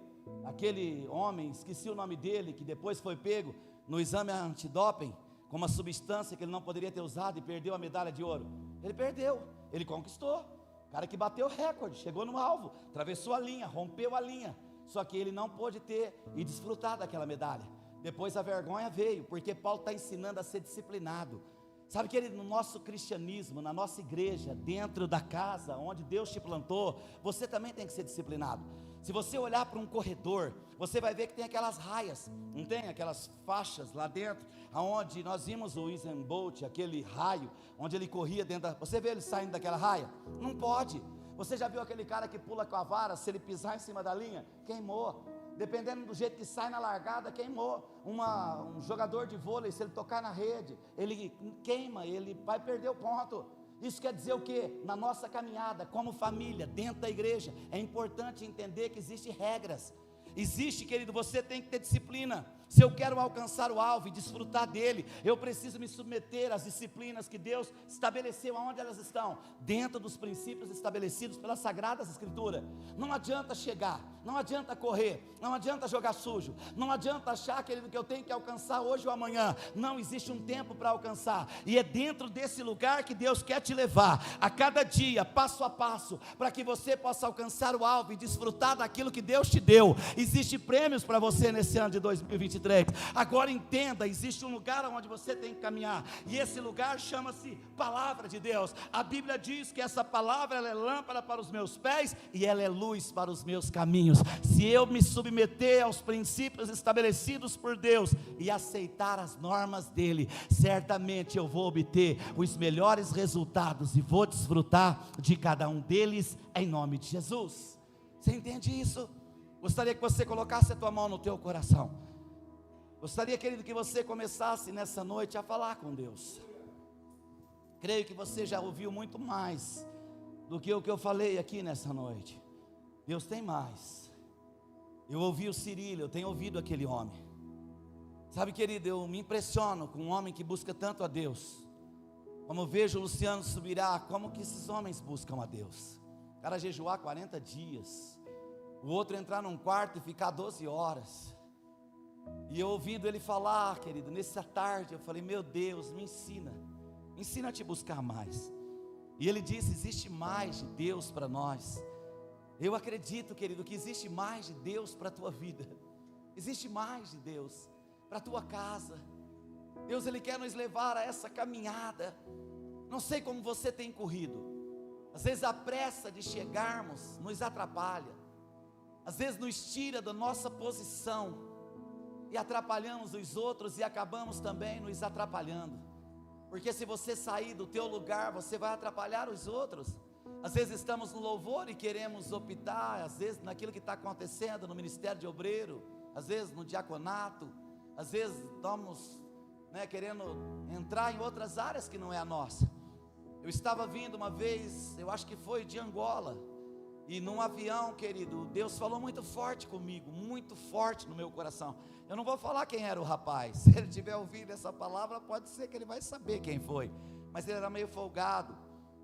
Aquele homem, esqueci o nome dele, que depois foi pego no exame antidoping com uma substância que ele não poderia ter usado e perdeu a medalha de ouro. Ele perdeu, ele conquistou. O cara que bateu o recorde, chegou no alvo, atravessou a linha, rompeu a linha. Só que ele não pôde ter e desfrutar daquela medalha. Depois a vergonha veio, porque Paulo está ensinando a ser disciplinado. Sabe que no nosso cristianismo, na nossa igreja, dentro da casa onde Deus te plantou, você também tem que ser disciplinado. Se você olhar para um corredor, você vai ver que tem aquelas raias, não tem? Aquelas faixas lá dentro, aonde nós vimos o Usain Bolt, aquele raio, onde ele corria dentro da... Você vê ele saindo daquela raia? Não pode. Você já viu aquele cara que pula com a vara, se ele pisar em cima da linha, queimou. Dependendo do jeito que sai na largada, queimou. Um jogador de vôlei, se ele tocar na rede, ele queima, ele vai perder o ponto. Isso quer dizer o quê? Na nossa caminhada, como família, dentro da igreja, é importante entender que existem regras. Existe, querido, você tem que ter disciplina. Se eu quero alcançar o alvo e desfrutar dele, eu preciso me submeter às disciplinas que Deus estabeleceu. Aonde elas estão? Dentro dos princípios estabelecidos pelas Sagradas Escrituras. Não adianta chegar, não adianta correr, não adianta jogar sujo, não adianta achar, querido, que eu tenho que alcançar hoje ou amanhã. Não, existe um tempo para alcançar, e é dentro desse lugar que Deus quer te levar, a cada dia, passo a passo, para que você possa alcançar o alvo e desfrutar daquilo que Deus te deu. Existem prêmios para você nesse ano de 2023. Agora entenda, existe um lugar onde você tem que caminhar, e esse lugar chama-se Palavra de Deus. A Bíblia diz que essa palavra, ela é lâmpada para os meus pés, e ela é luz para os meus caminhos. Se eu me submeter aos princípios estabelecidos por Deus, e aceitar as normas dele, certamente eu vou obter os melhores resultados, e vou desfrutar de cada um deles, em nome de Jesus. Você entende isso? Gostaria que você colocasse a tua mão no teu coração. Gostaria, querido, que você começasse nessa noite a falar com Deus. Creio que você já ouviu muito mais do que o que eu falei aqui nessa noite. Deus tem mais. Eu ouvi o Cirílio, eu tenho ouvido aquele homem. Sabe, querido, eu me impressiono com um homem que busca tanto a Deus. Como eu vejo o Luciano Subirá, como que esses homens buscam a Deus. O cara jejuar 40 dias, o outro entrar num quarto e ficar 12 horas. E eu ouvindo ele falar, querido, nessa tarde, eu falei, meu Deus, me ensina a te buscar mais. E ele disse, existe mais de Deus para nós. Eu acredito, querido, que existe mais de Deus para a tua vida. Existe mais de Deus para a tua casa. Deus, Ele quer nos levar a essa caminhada. Não sei como você tem corrido. Às vezes a pressa de chegarmos nos atrapalha. Às vezes nos tira da nossa posição e atrapalhamos os outros, e acabamos também nos atrapalhando, porque se você sair do teu lugar, você vai atrapalhar os outros. Às vezes estamos no louvor e queremos optar, às vezes naquilo que está acontecendo no ministério de obreiro, às vezes no diaconato, às vezes estamos querendo entrar em outras áreas que não é a nossa. Eu estava vindo uma vez, eu acho que foi de Angola, e num avião, querido, Deus falou muito forte comigo, muito forte no meu coração. Eu não vou falar quem era o rapaz. Se ele tiver ouvido essa palavra, pode ser que ele vai saber quem foi. Mas ele era meio folgado,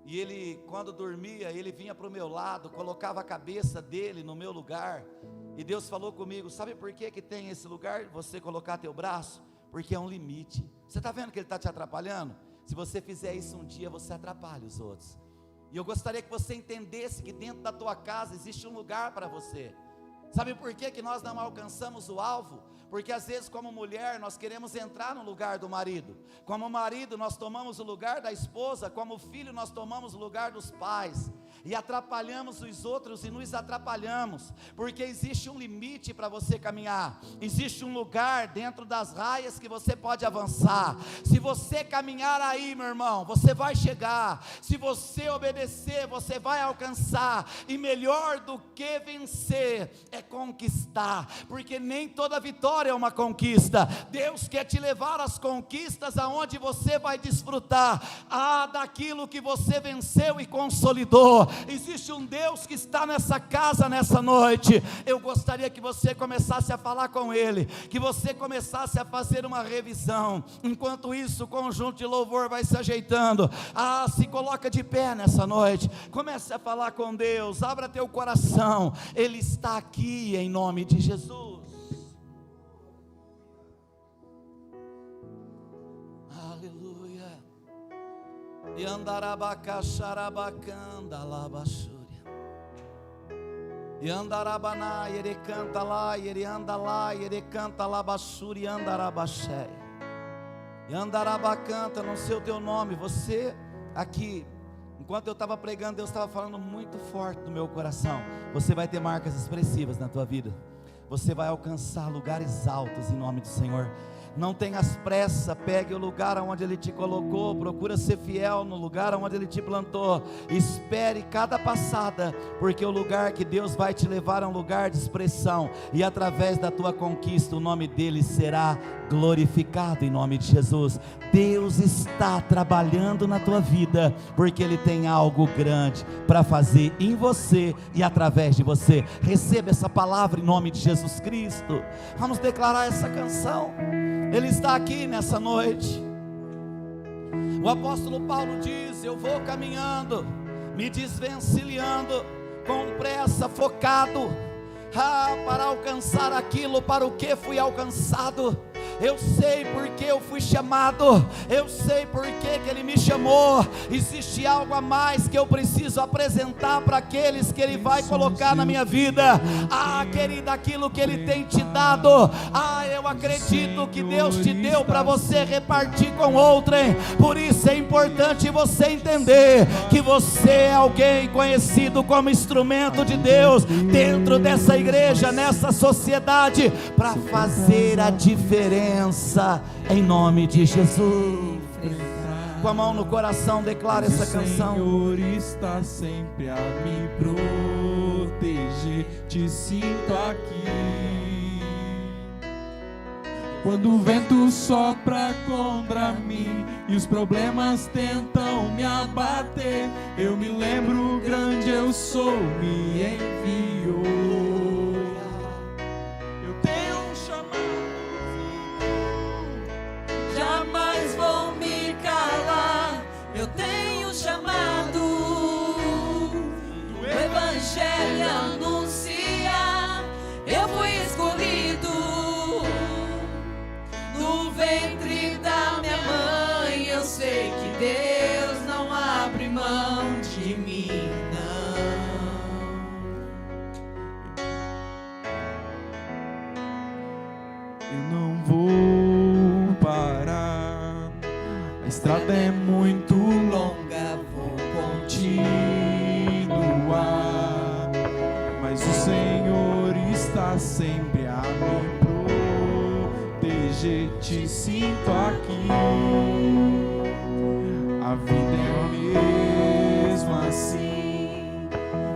e ele, quando dormia, ele vinha para o meu lado, colocava a cabeça dele no meu lugar. E Deus falou comigo, sabe por que tem esse lugar, você colocar teu braço? Porque é um limite. Você está vendo que ele está te atrapalhando? Se você fizer isso um dia, você atrapalha os outros. E eu gostaria que você entendesse que dentro da tua casa existe um lugar para você. Sabe por que nós não alcançamos o alvo? Porque às vezes, como mulher, nós queremos entrar no lugar do marido. Como marido, nós tomamos o lugar da esposa. Como filho, nós tomamos o lugar dos pais. E atrapalhamos os outros e nos atrapalhamos. Porque existe um limite para você caminhar. Existe um lugar dentro das raias que você pode avançar. Se você caminhar aí, meu irmão, você vai chegar. Se você obedecer, você vai alcançar. E melhor do que vencer é conquistar. Porque nem toda vitória é uma conquista. Deus quer te levar às conquistas aonde você vai desfrutar daquilo que você venceu e consolidou. Existe um Deus que está nessa casa nessa noite. Eu gostaria que você começasse a falar com Ele, que você começasse a fazer uma revisão. Enquanto isso, o conjunto de louvor vai se ajeitando. Se coloca de pé nessa noite, comece a falar com Deus, abra teu coração. Ele está aqui em nome de Jesus. E andarabacacharabacanda labachúria. E andarabaná, ele canta lá, ele anda lá, ele canta labachúria, e andarabaxé. E andarabacanta, não sei o teu nome, você aqui, enquanto eu estava pregando, Deus estava falando muito forte no meu coração. Você vai ter marcas expressivas na tua vida. Você vai alcançar lugares altos em nome do Senhor. Não tenhas pressa, pegue o lugar onde Ele te colocou, procura ser fiel no lugar onde Ele te plantou, espere cada passada, porque o lugar que Deus vai te levar é um lugar de expressão, e através da tua conquista o nome dEle será glorificado em nome de Jesus. Deus está trabalhando na tua vida, porque Ele tem algo grande para fazer em você e através de você. Receba essa palavra em nome de Jesus Cristo. Vamos declarar essa canção. Ele está aqui nessa noite. O apóstolo Paulo diz: eu vou caminhando, me desvencilhando, com pressa, focado, para alcançar aquilo para o que fui alcançado. Eu sei porque eu fui chamado, eu sei porque que Ele me chamou. Existe algo a mais que eu preciso apresentar para aqueles que Ele vai colocar na minha vida. Querida, aquilo que Ele tem te dado, eu acredito que Deus te deu para você repartir com outrem. Por isso é importante você entender que você é alguém conhecido como instrumento de Deus dentro dessa igreja, nessa sociedade, para fazer a diferença em nome de Jesus. Com a mão no coração, declara essa canção. O Senhor está sempre a me proteger, te sinto aqui. Quando o vento sopra contra mim e os problemas tentam me abater, eu me lembro, grande eu sou, me enviou. Jamais vou me calar, eu tenho chamado, o Evangelho anuncia, eu fui escolhido, no ventre da minha mãe, eu sei que Deus não abre mão de mim, Eu não vou parar, a estrada é muito longa, vou continuar, mas o Senhor está sempre a me proteger, te sinto aqui. A vida é mesmo assim,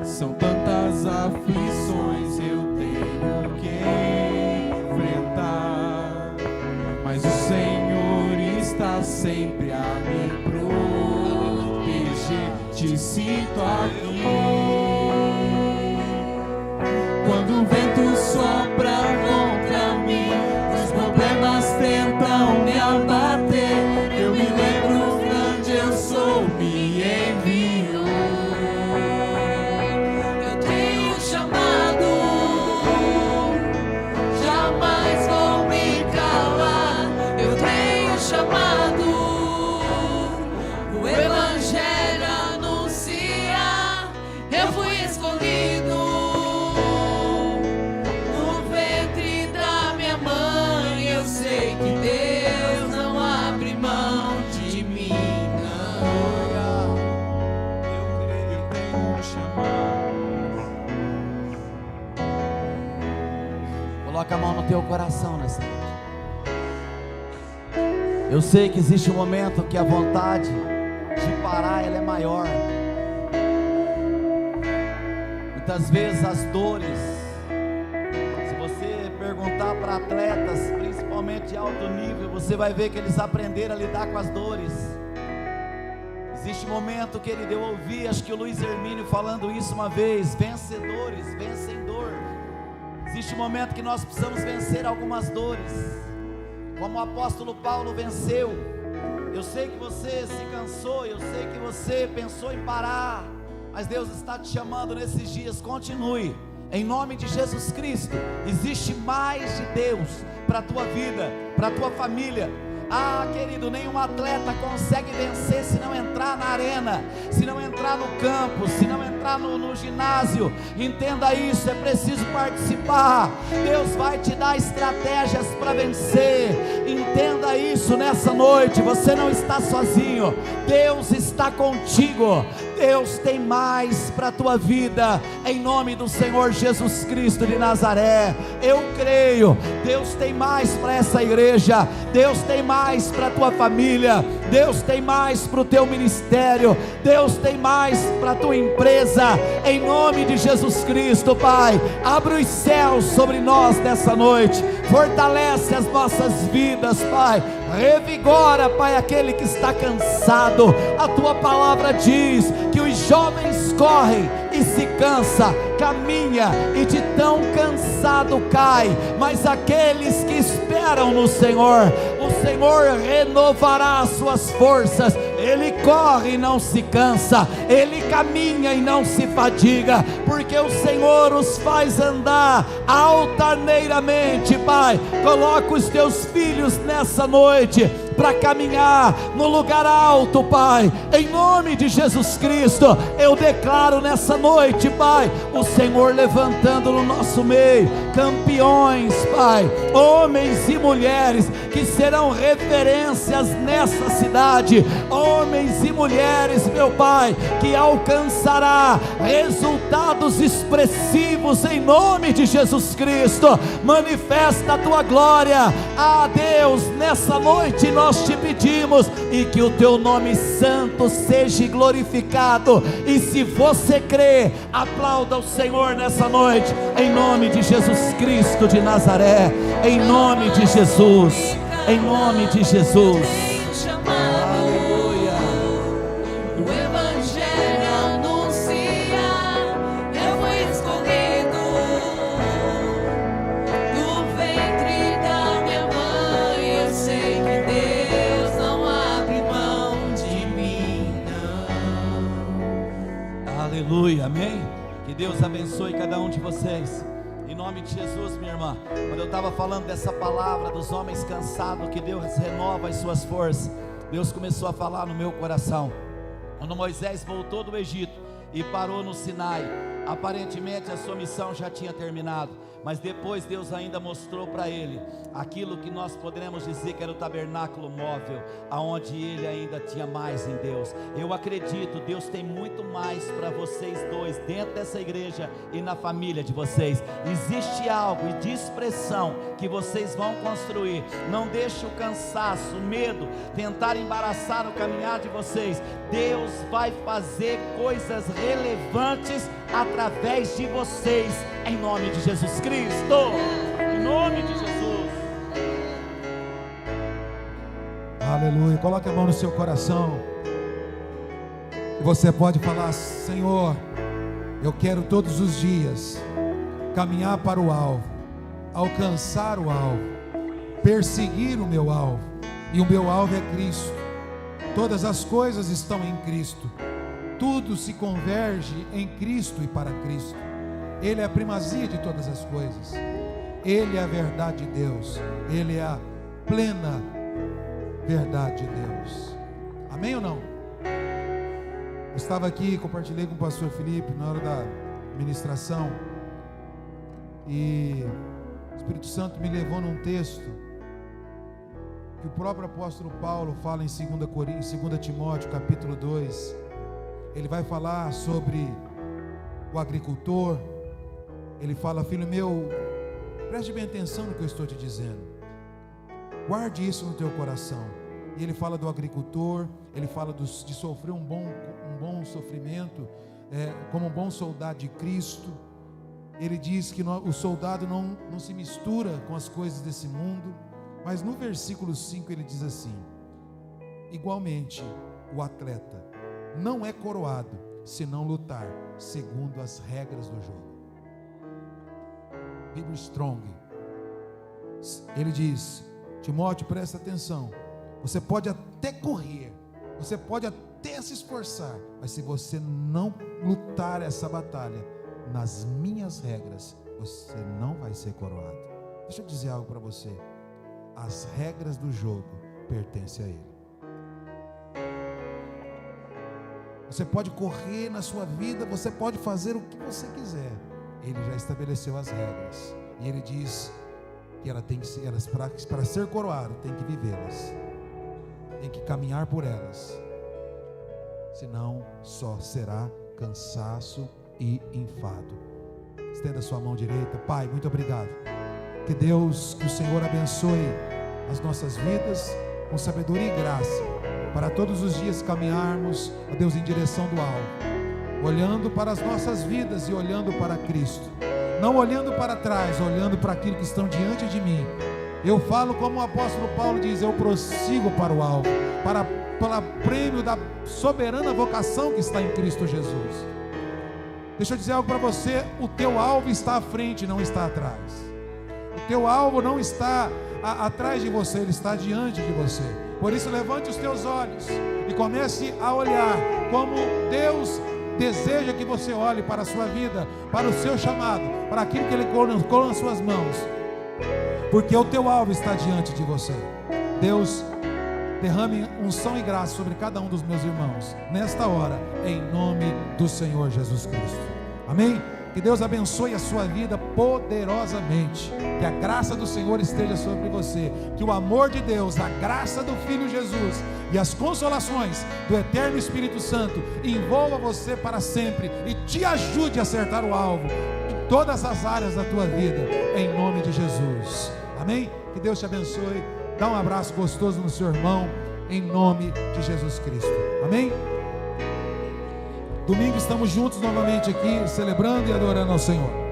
são tantas aflições eu tenho que enfrentar, mas o Senhor está sempre a me proteger, te sinto aqui. Quando o vento sopra contra mim, os problemas tentam me abater, eu me lembro, grande eu sou, me enviou. eu tenho chamado, jamais vou me calar, eu tenho chamado, o Evangelho anuncia, eu fui escolhido, no ventre da minha mãe, eu sei que Deus não abre mão de mim, não. Eu tenho chamado. Coloca a mão no teu coração nessa noite. Eu sei que existe um momento que a vontade de parar ela é maior. Muitas vezes as dores, se você perguntar para atletas, principalmente de alto nível, você vai ver que eles aprenderam a lidar com as dores. Existe um momento, querido, eu ouvi, acho que o Luiz Hermínio falando isso uma vez: vencedores vencem dor. Existe um momento que nós precisamos vencer algumas dores, como o apóstolo Paulo venceu. Eu sei que você se cansou, eu sei que você pensou em parar, mas Deus está te chamando nesses dias. Continue, em nome de Jesus Cristo. Existe mais de Deus para a tua vida, para a tua família. Querido, nenhum atleta consegue vencer se não entrar na arena, se não entrar no campo, se não entrar no ginásio. Entenda isso, é preciso participar. Deus vai te dar estratégias para vencer. Entenda isso nessa noite, você não está sozinho, Deus está contigo. Deus tem mais para a tua vida, em nome do Senhor Jesus Cristo de Nazaré. Eu creio, Deus tem mais para essa igreja, Deus tem mais para a tua família, Deus tem mais para o teu ministério, Deus tem mais para a tua empresa, em nome de Jesus Cristo. Pai, abre os céus sobre nós nessa noite, fortalece as nossas vidas, Pai, revigora, Pai, aquele que está cansado. A tua palavra diz que os jovens correm e se cansa, caminha e de tão cansado cai, mas aqueles que esperam no Senhor, o Senhor renovará as suas forças. Ele corre e não se cansa, ele caminha e não se fadiga, porque o Senhor os faz andar altaneiramente. Pai, coloca os teus filhos nessa noite para caminhar no lugar alto, Pai, em nome de Jesus Cristo. Eu declaro nessa noite, Pai, o Senhor levantando no nosso meio campeões, Pai, homens e mulheres que serão referências nessa cidade, homens e mulheres, meu Pai, que alcançará resultados expressivos em nome de Jesus Cristo. Manifesta a tua glória, Deus, nessa noite nós te pedimos, e que o teu nome santo seja glorificado. E se você crê, aplauda o Senhor nessa noite, em nome de Jesus Cristo de Nazaré, em nome de Jesus, em nome de Jesus. Aleluia, amém? Que Deus abençoe cada um de vocês, em nome de Jesus. Minha irmã, quando eu estava falando dessa palavra dos homens cansados, que Deus renova as suas forças, Deus começou a falar no meu coração. Quando Moisés voltou do Egito e parou no Sinai, aparentemente a sua missão já tinha terminado, mas depois Deus ainda mostrou para ele aquilo que nós poderemos dizer que era o tabernáculo móvel, aonde ele ainda tinha mais em Deus. Eu acredito, Deus tem muito mais para vocês dois, dentro dessa igreja e na família de vocês. Existe algo de expressão que vocês vão construir. Não deixe o cansaço, o medo tentar embaraçar o caminhar de vocês. Deus vai fazer coisas relevantes através de vocês, em nome de Jesus Cristo, em nome de Jesus. Aleluia. Coloque a mão no seu coração e você pode falar: Senhor, eu quero todos os dias caminhar para o alvo, alcançar o alvo, perseguir o meu alvo, e o meu alvo é Cristo. Todas as coisas estão em Cristo, tudo se converge em Cristo e para Cristo. Ele é a primazia de todas as coisas, Ele é a verdade de Deus, Ele é a plena verdade de Deus. Amém ou não? Eu estava aqui, compartilhei com o pastor Felipe na hora da ministração, e o Espírito Santo me levou num texto que o próprio apóstolo Paulo fala em 2 Timóteo capítulo 2. Ele vai falar sobre o agricultor. Ele fala: filho meu, preste bem atenção no que eu estou te dizendo, guarde isso no teu coração. E ele fala do agricultor, ele fala de sofrer um bom sofrimento, como um bom soldado de Cristo. Ele diz que o soldado não se mistura com as coisas desse mundo. Mas no versículo 5 ele diz assim: igualmente o atleta não é coroado se não lutar segundo as regras do jogo. Bíblia Strong. Ele diz: Timóteo, presta atenção, você pode até correr, você pode até se esforçar, mas se você não lutar essa batalha nas minhas regras, você não vai ser coroado. Deixa eu dizer algo para você: as regras do jogo pertencem a Ele. Você pode correr na sua vida, você pode fazer o que você quiser. Ele já estabeleceu as regras. E Ele diz que elas para ser coroado, tem que vivê-las, tem que caminhar por elas. senão só será cansaço e enfado. Estenda sua mão direita. Pai, muito obrigado. Que Deus, que o Senhor abençoe as nossas vidas com sabedoria e graça, para todos os dias caminharmos, ó Deus, em direção do alvo, olhando para as nossas vidas e olhando para Cristo, não olhando para trás, olhando para aquilo que estão diante de mim. Eu falo como o apóstolo Paulo diz: eu prossigo para o alvo, para o prêmio da soberana vocação que está em Cristo Jesus. Deixa eu dizer algo para você: o teu alvo está à frente, não está atrás. O teu alvo não está atrás de você, ele está diante de você. Por isso, levante os teus olhos e comece a olhar como Deus deseja que você olhe para a sua vida, para o seu chamado, para aquilo que Ele colocou nas suas mãos, porque o teu alvo está diante de você. Deus, derrame unção e graça sobre cada um dos meus irmãos nesta hora, em nome do Senhor Jesus Cristo. Amém? Que Deus abençoe a sua vida poderosamente. Que a graça do Senhor esteja sobre você. Que o amor de Deus, a graça do Filho Jesus e as consolações do eterno Espírito Santo envolva você para sempre e te ajude a acertar o alvo em todas as áreas da tua vida, em nome de Jesus. Amém? Que Deus te abençoe. Dá um abraço gostoso no seu irmão, em nome de Jesus Cristo. Amém? Domingo estamos juntos novamente aqui, celebrando e adorando ao Senhor.